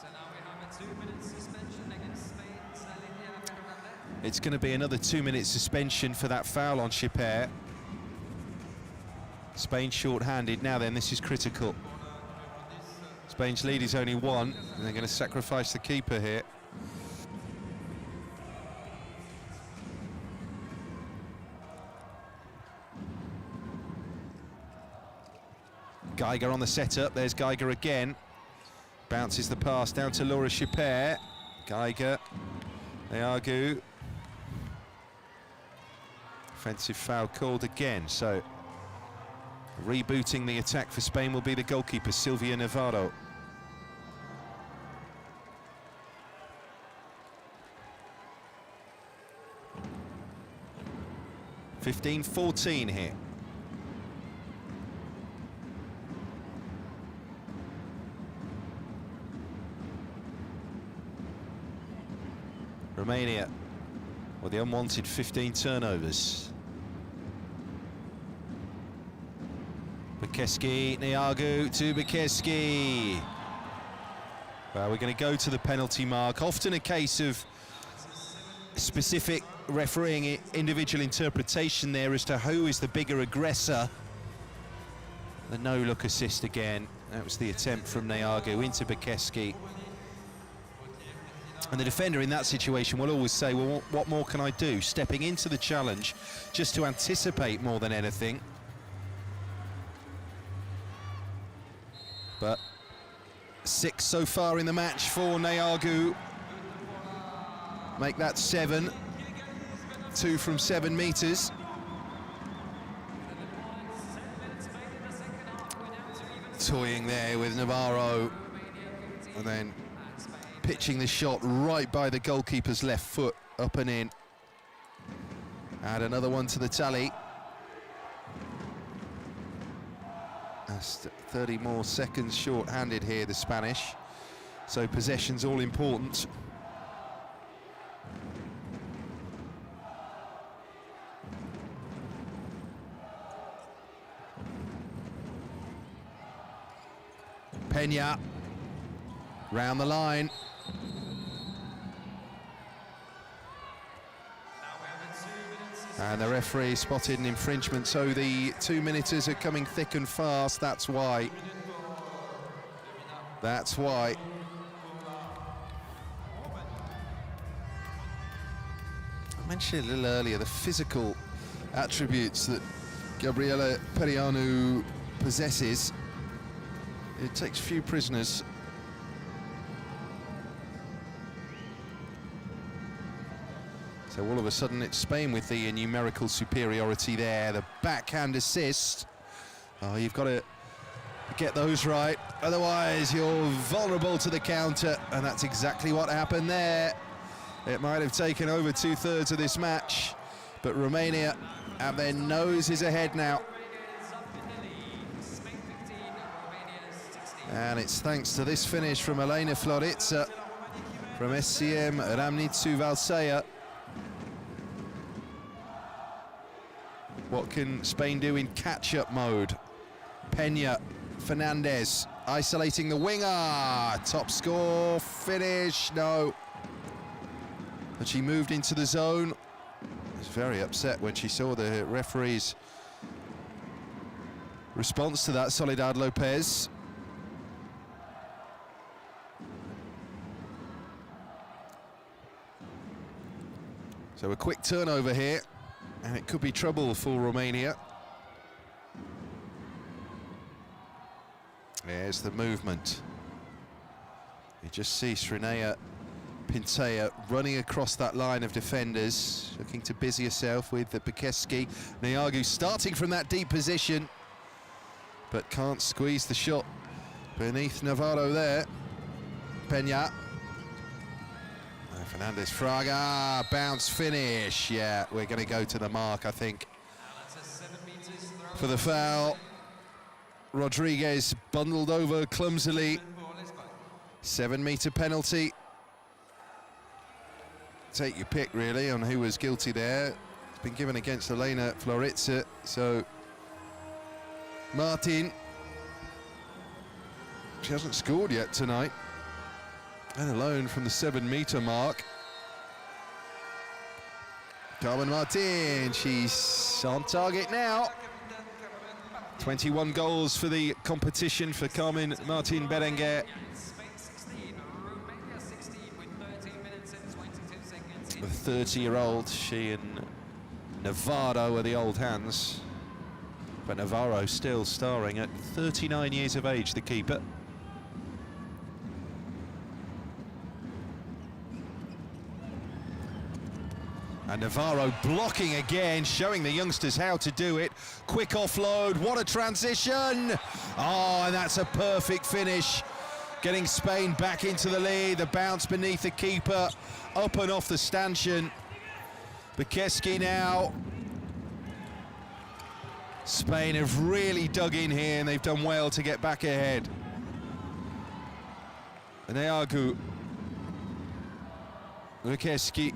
So now we have a 2-minute suspension against Spain. It's going to be another 2-minute suspension for that foul on Schipper. Spain short-handed. Now then, this is critical. Spain's lead is only 1, and they're going to sacrifice the keeper here. Geiger on the setup. There's Geiger again. Bounces the pass down to Laura Schipper. Geiger. Neagu. Offensive foul called again. So rebooting the attack for Spain will be the goalkeeper, Silvia Navarro. (15-14) here. Romania with the unwanted 15 turnovers. Bekeski, Neagu to Bekeski. Well, we're going to go to the penalty mark. Often a case of specific refereeing, individual interpretation there as to who is the bigger aggressor. The no-look assist again. That was the attempt from Neagu into Bekeski. And the defender in that situation will always say, well, what more can I do? Stepping into the challenge just to anticipate more than anything. But 6 so far in the match for Neagu. Make that 7. 2 from 7 metres. Toying there with Navarro. And then pitching the shot right by the goalkeeper's left foot, up and in. Add another one to the tally. That's 30 more seconds short-handed here, the Spanish. So possession's all important. Peña, round the line. And the referee spotted an infringement, so the 2-minuters are coming thick and fast. That's why. That's why. I mentioned a little earlier the physical attributes that Gabriela Perianu possesses. It takes few prisoners. So all of a sudden it's Spain with the numerical superiority there. The backhand assist. Oh, you've got to get those right. Otherwise you're vulnerable to the counter. And that's exactly what happened there. It might have taken over 2/3 of this match. But Romania have their noses ahead now. And it's thanks to this finish from Elena Floritza from SCM Ramnicu Valseia. What can Spain do in catch-up mode? Peña, Fernandez, isolating the winger. Top score, finish, no. But she moved into the zone. Was very upset when she saw the referee's response to that, Soledad Lopez. So a quick turnover here, and it could be trouble for Romania. There's the movement. You just see Srinea Pintea running across that line of defenders, looking to busy herself with the Bikeski. Neagu starting from that deep position, but can't squeeze the shot beneath Navarro there. Peña. Fernandez Fraga, bounce finish. Yeah, we're going to go to the mark, I think, for the foul. Rodriguez bundled over clumsily. 7-meter penalty. Take your pick, really, on who was guilty there. It's been given against Elena Floritza, so Martin, she hasn't scored yet tonight, and alone from the 7-meter mark. Carmen Martin, she's on target now. 21 goals for the competition for Carmen Martin Berenguer. The 30-year-old, she and Navarro are the old hands, but Navarro still starring at 39 years of age, the keeper. And Navarro blocking again, showing the youngsters how to do it. Quick offload, what a transition! Oh, and that's a perfect finish. Getting Spain back into the lead, the bounce beneath the keeper, up and off the stanchion. Bikeski now. Spain have really dug in here, and they've done well to get back ahead. Neagu. Bikeski.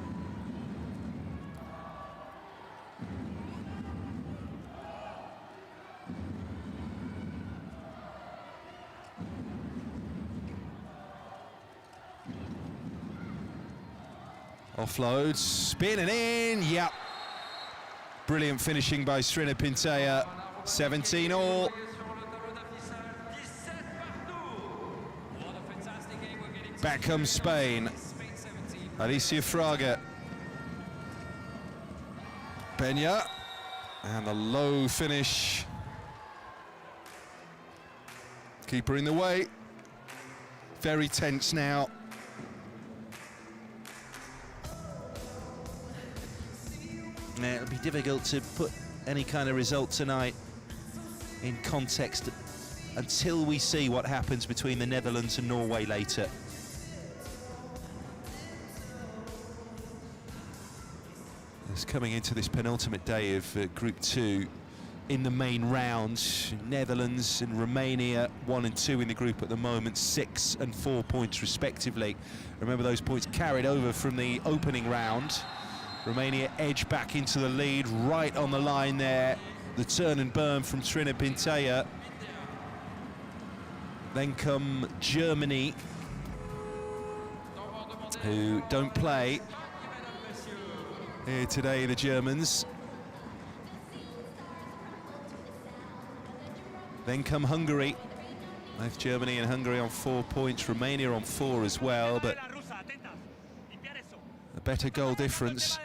Offload, spinning in, yep. Brilliant finishing by Srinea Pintea. 17 all. Back comes Spain. Alicia Fraga. Peña. And the low finish. Keeper in the way. Very tense now. Yeah, it'll be difficult to put any kind of result tonight in context until we see what happens between the Netherlands and Norway later. It's coming into this penultimate day of Group 2 in the main round. Netherlands and Romania 1 and 2 in the group at the moment, 6 and 4 points respectively. Remember, those points carried over from the opening round. Romania edge back into the lead, right on the line there. The turn and burn from Srinea Pintea. Then come Germany, who don't play here today, the Germans. Then come Hungary. Both Germany and Hungary on 4 points, Romania on 4 as well, but a better goal difference.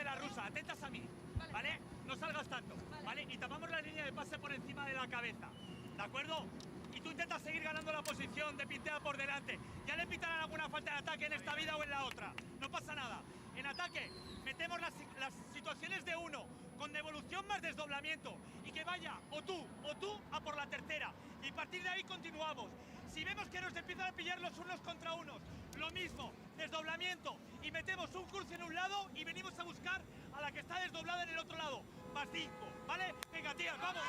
Seguir ganando la posición de Pintea por delante. Ya le pitarán alguna falta de ataque en esta vida o en la otra. No pasa nada. En ataque metemos las situaciones de 1 con devolución más desdoblamiento y que vaya o tú a por la tercera y a partir de ahí continuamos. Si vemos que nos empiezan a pillar los unos contra unos, lo mismo, desdoblamiento y metemos un cruce en un lado y venimos a buscar a la que está desdoblada en el otro lado. Más 5, ¿vale? Venga, tías, vamos.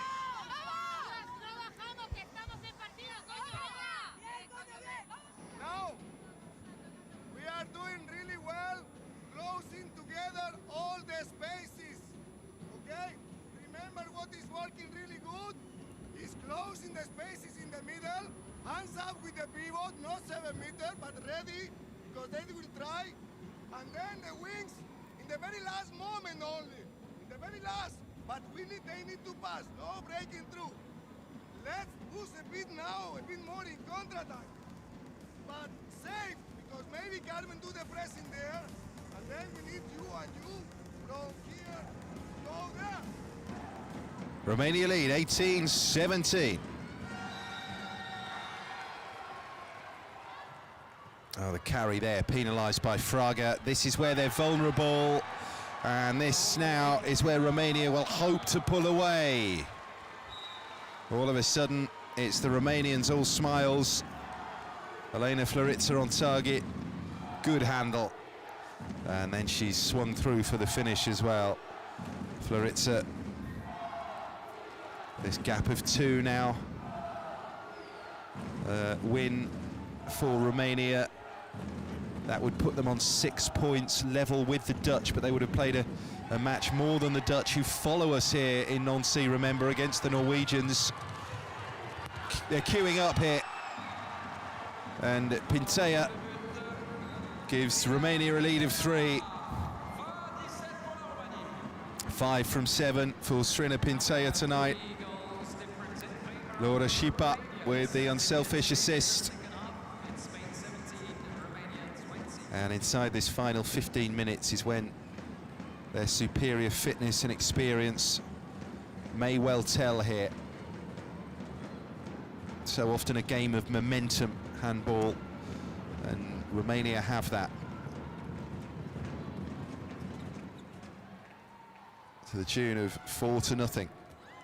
Now, we are doing really well, closing together all the spaces, okay? Remember what is the pivot, not 7 meters, but ready, because they will try. And then the wings, in the very last moment only. In the very last. But they need to pass, no breaking through. Let's push a bit now, a bit more in contre-attack. But safe, because maybe Carmen do the pressing there. And then we need you and you from here to go there. Romania lead 18-17. Oh, the carry there, penalised by Fraga. This is where they're vulnerable. And this now is where Romania will hope to pull away. All of a sudden, it's the Romanians all smiles. Elena Floritza on target. Good handle. And then she's swung through for the finish as well. Floritza. This gap of 2 now. Win for Romania. That would put them on 6 points, level with the Dutch, but they would have played a match more than the Dutch, who follow us here in Nancy, remember, against the Norwegians. They're queuing up here. And Pintea gives Romania a lead of 3. 5 from 7 for Strina Pintea tonight. Laura Šipa with the unselfish assist. And inside this final 15 minutes is when their superior fitness and experience may well tell here. So often a game of momentum, handball, and Romania have that. To the tune of 4-0.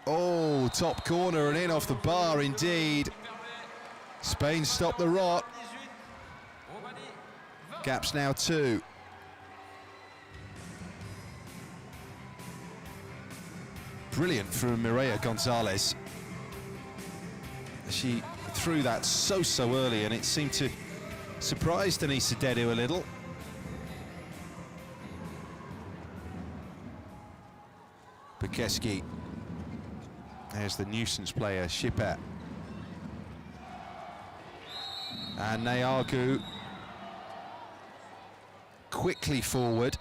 Oh, top corner and in off the bar indeed. Spain stopped the rot. Gap's now 2. Brilliant from Mireia Gonzalez. She threw that so early, and it seemed to surprise Denise Dedu a little. Bukeski. There's the nuisance player, Šipa. And Neagu quickly forward.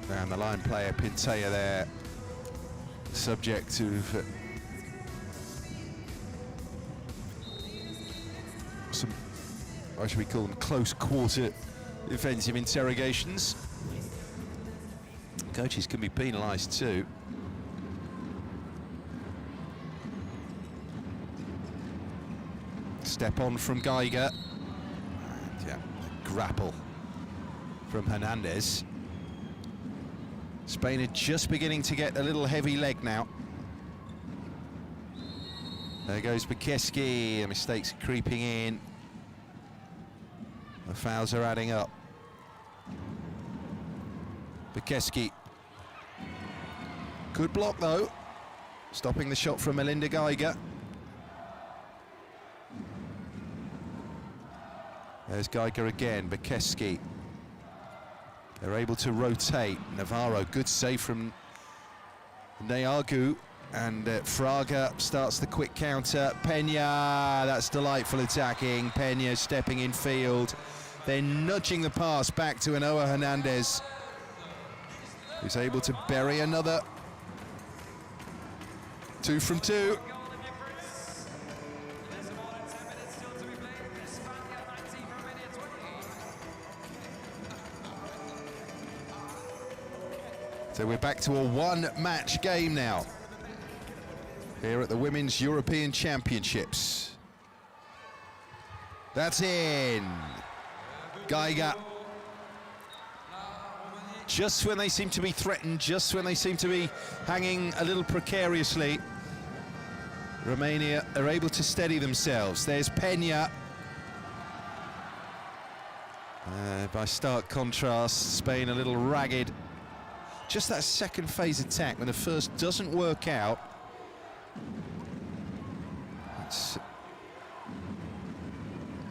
And the line player Pintea there, subject to some, what should we call them, close quarter defensive interrogations. Coaches can be penalised too. Step on from Geiger. And, yeah, a grapple from Hernandez. Spain are just beginning to get a little heavy leg now. There goes Bukeski. The mistakes are creeping in. The fouls are adding up. Bukeski. Good block though. Stopping the shot from Melinda Geiger. There's Geiger again, Bukeski. They're able to rotate. Navarro, good save from Neagu. And Fraga starts the quick counter. Peña, that's delightful attacking. Peña stepping in field. They're nudging the pass back to Anoa Hernandez, who's able to bury another. 2 from 2. So we're back to a one-match game now here at the Women's European Championships. That's in. Geiger. Just when they seem to be threatened, just when they seem to be hanging a little precariously, Romania are able to steady themselves. There's Peña. By stark contrast, Spain a little ragged. Just that second phase attack, when the first doesn't work out, it's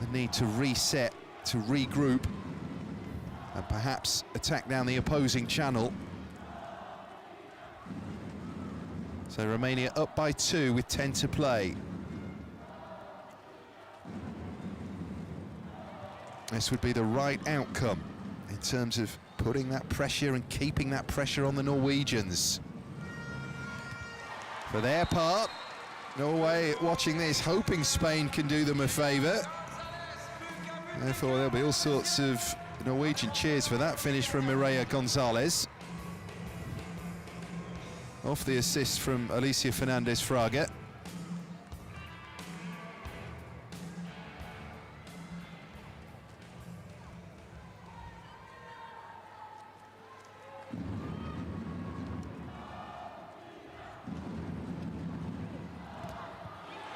the need to reset, to regroup, and perhaps attack down the opposing channel. So Romania up by 2 with 10 to play. This would be the right outcome in terms of putting that pressure and keeping that pressure on the Norwegians. For their part, Norway watching this, hoping Spain can do them a favour. Therefore, there'll be all sorts of Norwegian cheers for that finish from Mireia Gonzalez. Off the assist from Alicia Fernandez-Fraga.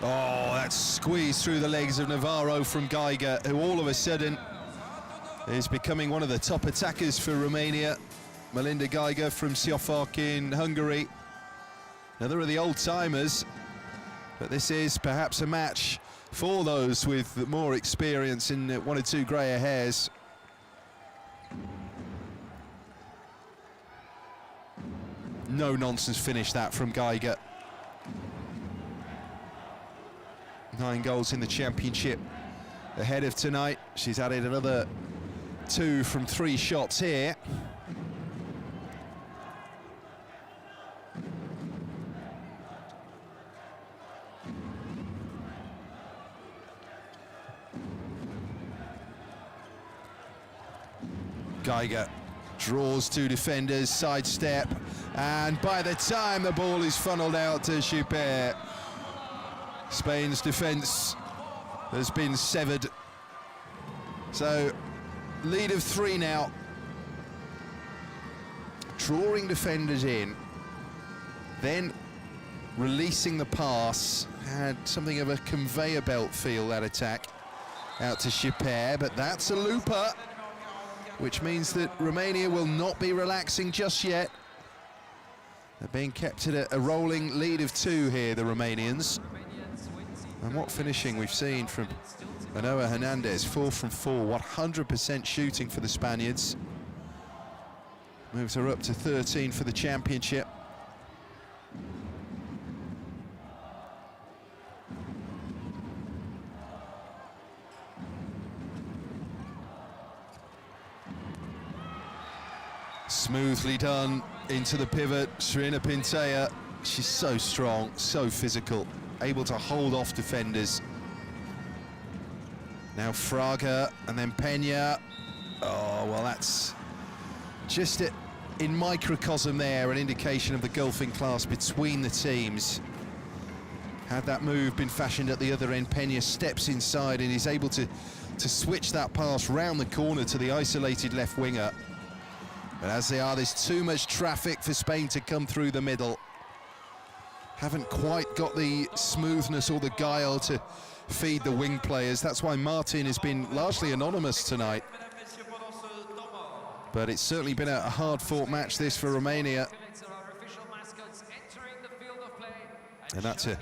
Oh, that's squeezed through the legs of Navarro from Geiger, who all of a sudden is becoming one of the top attackers for Romania. Melinda Geiger from Siofok in Hungary. Another of the old-timers, but this is perhaps a match for those with more experience in 1 or 2 greyer hairs. No nonsense finish that from Geiger. 9 goals in the championship ahead of tonight. She's added another 2 from 3 shots here. Geiger draws 2 defenders, sidestep, and by the time the ball is funneled out to Schupper, Spain's defence has been severed. So, lead of 3 now. Drawing defenders in, then releasing the pass. Had something of a conveyor belt feel, that attack. Out to Schupper, but that's a looper, which means that Romania will not be relaxing just yet. They're being kept at a rolling lead of 2 here, the Romanians. And what finishing we've seen from Manoa Hernandez, 4 from 4, 100% shooting for the Spaniards. Moves her up to 13 for the championship. Smoothly done into the pivot, Srina Pintea. She's so strong, so physical, able to hold off defenders. Now Fraga and then Peña. Oh, well, that's just it in microcosm there, an indication of the gulfing class between the teams. Had that move been fashioned at the other end, Peña steps inside and is able to switch that pass round the corner to the isolated left winger. But as they are, there's too much traffic for Spain to come through the middle. Haven't quite got the smoothness or the guile to feed the wing players. That's why Martin has been largely anonymous tonight. But it's certainly been a hard-fought match, this, for Romania. And that's a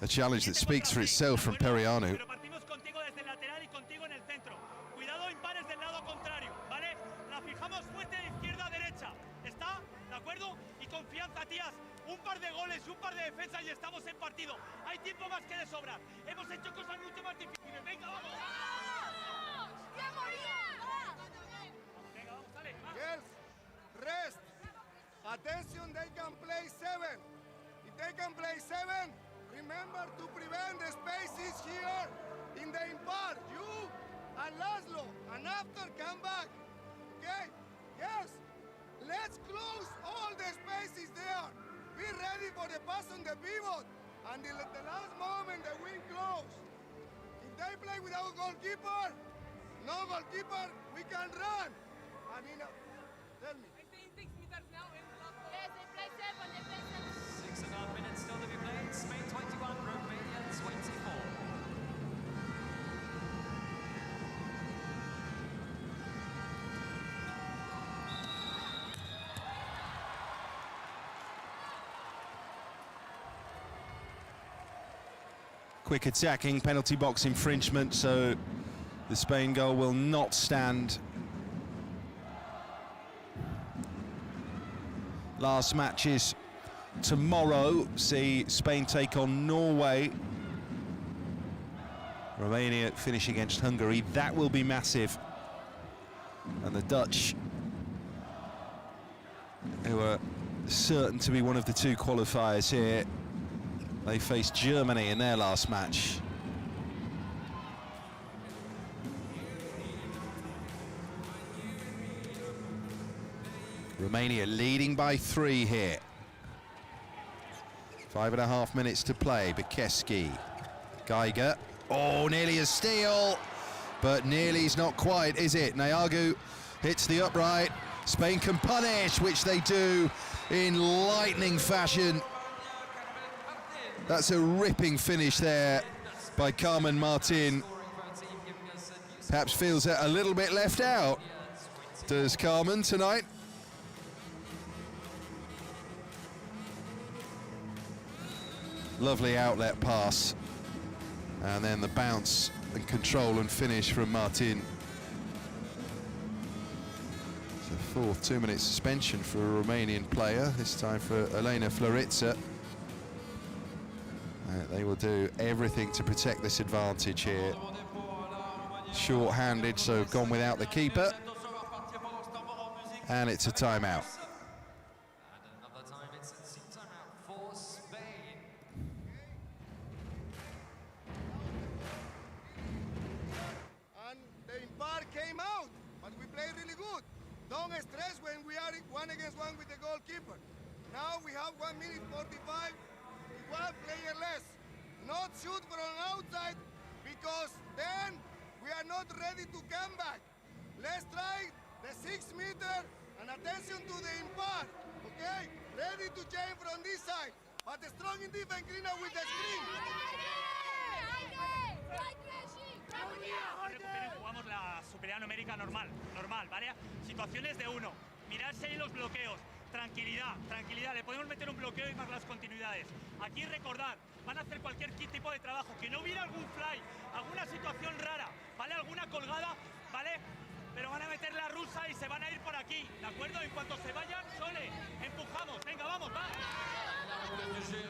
challenge that speaks for itself from Perianu. Girls, rest. Attention, they can play 7. If they can play 7, remember to prevent the spaces here in the impar. You and Laszlo, and after come back. Okay? Yes. Let's close all the spaces there. Be ready for the pass on the pivot. Until at the last moment, the wing close. If they play without a goalkeeper, no goalkeeper, we can run. And tell me. 6 meters now in the last ball. Yes, they play 7, they play 7. 6.5 minutes still to be played. Spain 21, Romania 24. Quick attacking, penalty box infringement, so the Spain goal will not stand. Last matches tomorrow see Spain take on Norway. Romania finish against Hungary. That will be massive. And the Dutch, who are certain to be one of the two qualifiers here, they faced Germany in their last match. Romania leading by 3 here. 5.5 minutes to play. Bikeski, Geiger. Oh, nearly a steal, but nearly's not quite, is it? Neagu hits the upright. Spain can punish, which they do in lightning fashion. That's a ripping finish there by Carmen Martin. Perhaps feels a little bit left out, does Carmen tonight? Lovely outlet pass. And then the bounce and control and finish from Martin. It's a 4th 2-minute suspension for a Romanian player, this time for Elena Floritza. They will do everything to protect this advantage here. Short-handed, so gone without the keeper. And it's a timeout. Don't stress when we are 1 against 1 with the goalkeeper. Now we have 1 minute 45 with 1 player less. Not shoot from outside, because then we are not ready to come back. Let's try the 6 meter and attention to the impar, okay? Ready to change from this side, but strong in defense, Grina, with the screen. Jugamos la superioridad numérica normal, ¿vale? Situaciones de 1, mirarse ahí los bloqueos, tranquilidad, le podemos meter un bloqueo y más las continuidades. Aquí recordad, van a hacer cualquier tipo de trabajo, que no hubiera algún fly, alguna situación rara, ¿vale? Alguna colgada, ¿vale? Pero van a meter la rusa y se van a ir por aquí, ¿de acuerdo? En cuanto se vayan, Sole, empujamos, venga, vamos, va.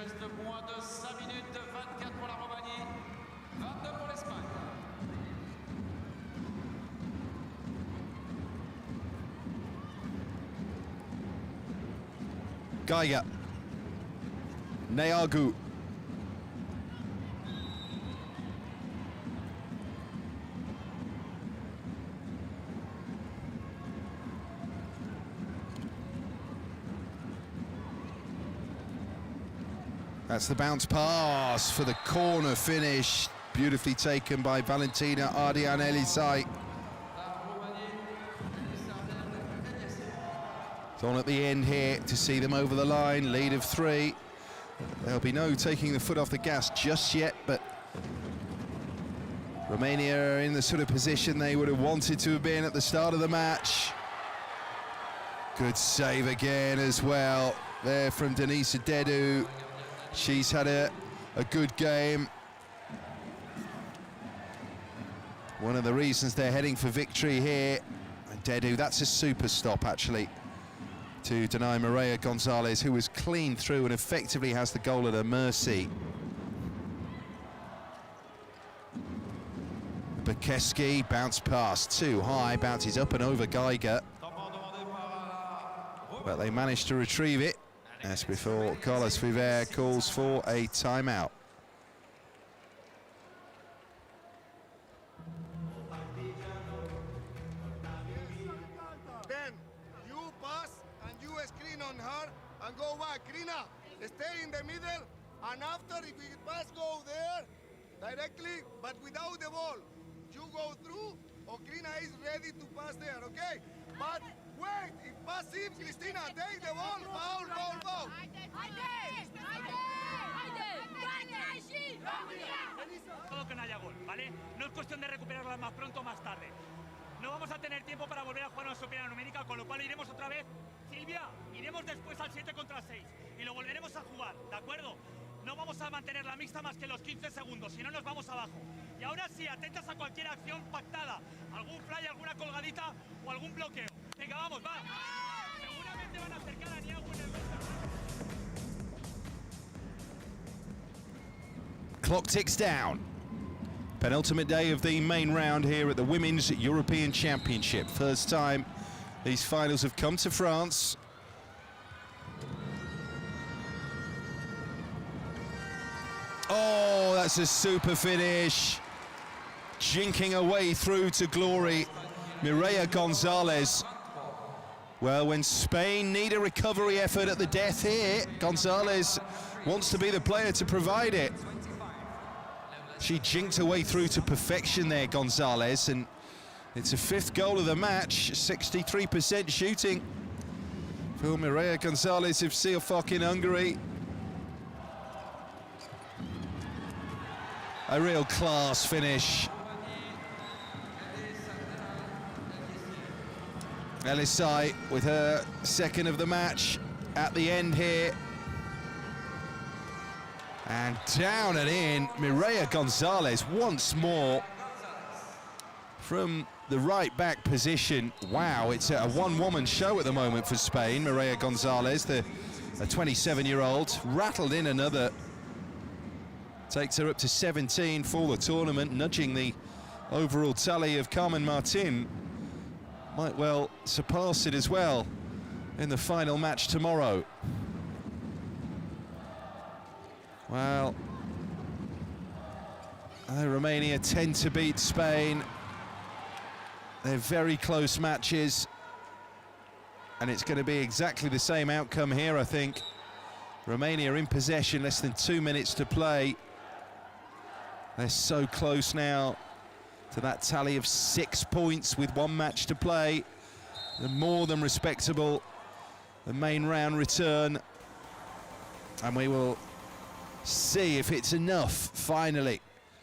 Reste moins de 5 minutes, 24 pour la Roumanie, 22 pour l'Espagne. Geiger, Neagu. That's the bounce pass for the corner finish. Beautifully taken by Valentina Ardian-Elisai. It's on at the end here to see them over the line, lead of 3. There'll be no taking the foot off the gas just yet, but Romania are in the sort of position they would have wanted to have been at the start of the match. Good save again as well there from Denisa Dedu. She's had a good game. One of the reasons they're heading for victory here. And Dedu, that's a super stop actually, to deny Maria Gonzalez, who was clean through and effectively has the goal at her mercy. Bikeski, bounce pass, too high, bounces up and over Geiger. But they managed to retrieve it, as before Carlos Viver calls for a timeout. And go back, Krina, stay in the middle, and after, if we pass, go there, directly, but without the ball. You go through, or Krina is ready to pass there, okay? But wait, if passive, Cristina, take the ball, foul. Todo que no haya gol, ¿vale? No es cuestión de recuperarla más pronto o más tarde. No vamos a tener tiempo para volver a jugar una superioridad numérica, con lo cual iremos otra vez. Silvia, iremos después al 7 contra 6 y lo volveremos a jugar, ¿de acuerdo? No vamos a mantener la mixta más que los 15 segundos, si no nos vamos abajo. Y ahora sí, atentas a cualquier acción pactada, algún fly, alguna colgadita o algún bloqueo. Venga, vamos, va. Seguramente van a acercar a Niagu en el clock ticks down. Penultimate day of the main round here at the Women's European Championship. First time these finals have come to France. Oh, that's a super finish. Jinking away through to glory, Mireia Gonzalez. Well, when Spain need a recovery effort at the death here, Gonzalez wants to be the player to provide it. She jinked her way through to perfection there, Gonzalez, and it's a 5th goal of the match, 63% shooting for Mireia Gonzalez of CFOC in Hungary. A real class finish. Elisai with her 2nd of the match at the end here. And down and in, Mireia Gonzalez once more from the right back position. Wow, it's a one-woman show at the moment for Spain. Mireia Gonzalez, a 27-year-old, rattled in another. Takes her up to 17 for the tournament, nudging the overall tally of Carmen Martin. Might well surpass it as well in the final match tomorrow. Well, Romania tend to beat Spain. They're very close matches, and it's going to be exactly the same outcome here, I think. Romania in possession, less than 2 minutes to play. They're so close now to that tally of 6 points with 1 match to play. They're more than respectable. The main round return, and we will see if it's enough finally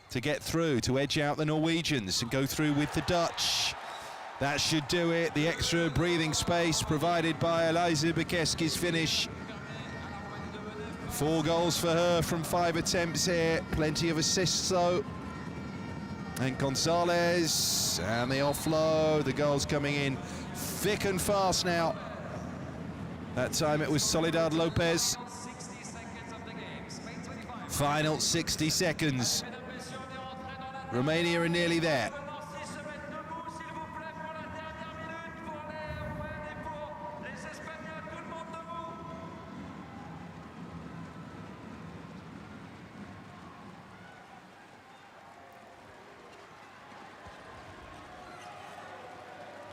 to get through, to edge out the Norwegians and go through with the Dutch. That should do it. The extra breathing space provided by Eliza Bekeski's finish. 4 goals for her from 5 attempts here. Plenty of assists though. And Gonzalez, and the offload. The goals coming in thick and fast now. That time it was Soledad Lopez. Final 60 seconds. Romania are nearly there.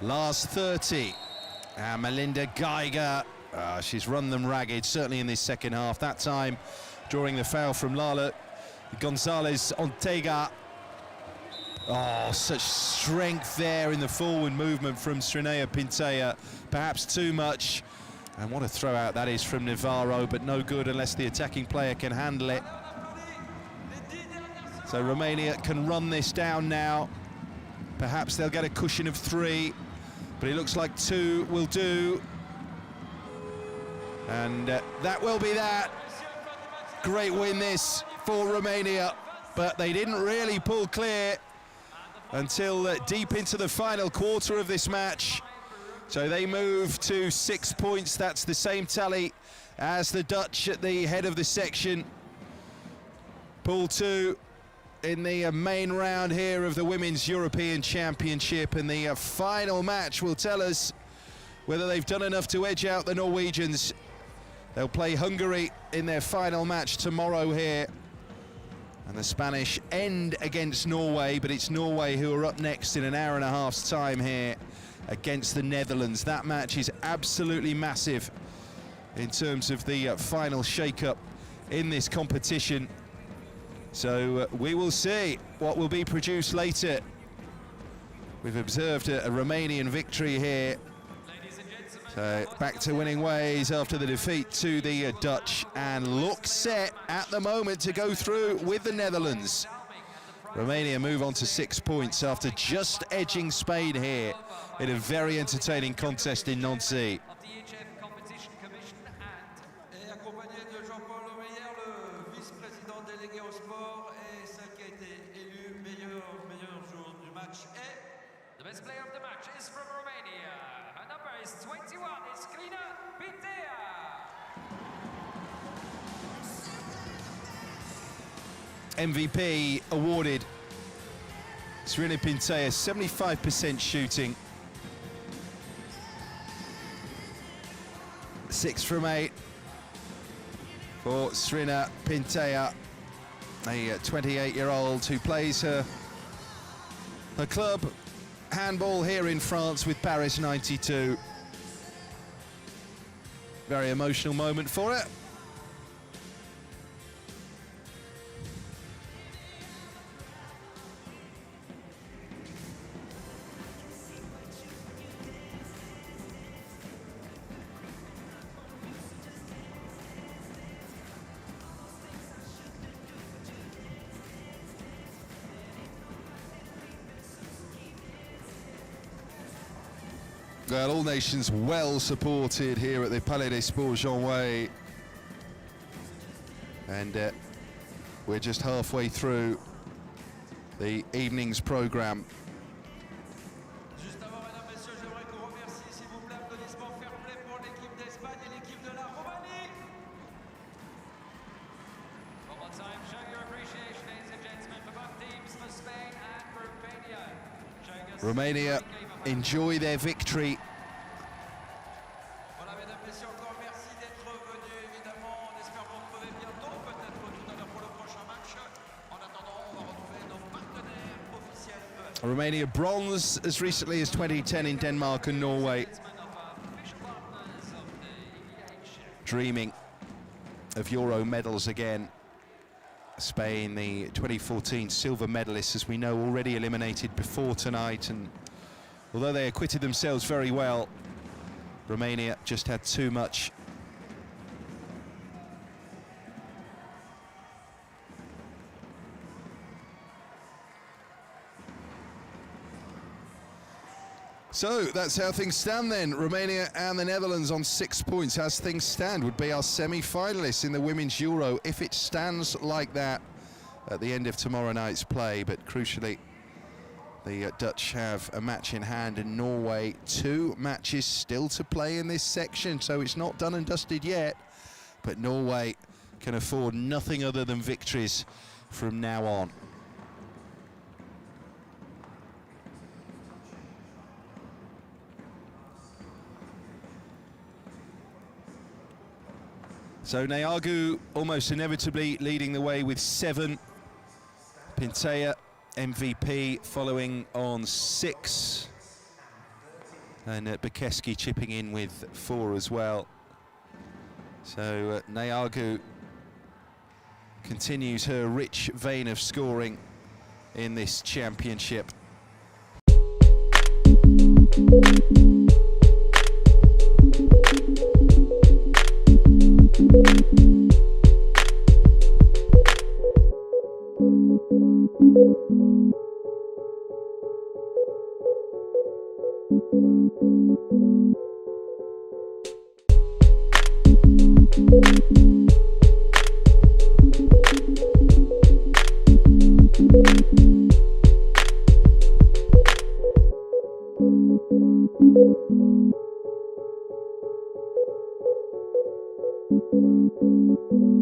Last 30. And Melinda Geiger. She's run them ragged, certainly in this second half. That time, drawing the foul from Lala. Gonzalez Ortega. Oh, such strength there in the forward movement from Srinea Pintea. Perhaps too much. And what a throw out that is from Navarro, but no good unless the attacking player can handle it. So Romania can run this down now. Perhaps they'll get a cushion of 3, but it looks like 2 will do. And that will be that. Great win this for Romania, but they didn't really pull clear until deep into the final quarter of this match. So they move to 6 points. That's the same tally as the Dutch at the head of the section. Pool 2 in the main round here of the Women's European Championship, and the final match will tell us whether they've done enough to edge out the Norwegians. They'll play Hungary in their final match tomorrow here, and the Spanish end against Norway, but it's Norway who are up next in an hour and a half's time here against the Netherlands. That match is absolutely massive in terms of the final shake-up in this competition. So we will see what will be produced later. We've observed a Romanian victory here. So back to winning ways after the defeat to the Dutch, and look set at the moment to go through with the Netherlands. Romania move on to 6 points after just edging Spain here in a very entertaining contest in Nancy. The best player of the match is from Romania. Her number is 21. It's Pintea. MVP awarded. Serena Pintea, 75% shooting. 6 from 8 for Serena Pintea, a 28-year-old who plays her club handball here in France with Paris 92. Very emotional moment for her. Well, all nations well supported here at the Palais des Sports Jean-Way. And we're just halfway through the evening's programme. Juste avant, mesdames, messieurs, j'aimerais qu'on remercie, s'il vous plaît, applaudissements fair play pour l'équipe d'Espagne et l'équipe de la Roumanie. One more time, show your appreciation, ladies and gentlemen, for both teams, for Spain and for Romania. Showing us Romania enjoy their victory. Voilà, mesdames, messieurs, encore merci d'être venus, évidemment. On espère vous retrouver bientôt, peut-être tout à l'heure pour le prochain match. En attendant, on va retrouver nos partenaires officiels. Romania bronze as recently as 2010 in Denmark and Norway. Dreaming of Euro medals again. Spain, the 2014 silver medalists, as we know, already eliminated before tonight, and although they acquitted themselves very well, Romania just had too much. So that's how things stand then. Romania and the Netherlands on 6 points. As things stand, would be our semi-finalists in the Women's Euro if it stands like that at the end of tomorrow night's play. But crucially, the Dutch have a match in hand, and Norway 2 matches still to play in this section, so it's not done and dusted yet. But Norway can afford nothing other than victories from now on. So Neagu almost inevitably leading the way with 7. Pintea, MVP, following on 6. And Bukeski chipping in with 4 as well. So Neagu continues her rich vein of scoring in this championship.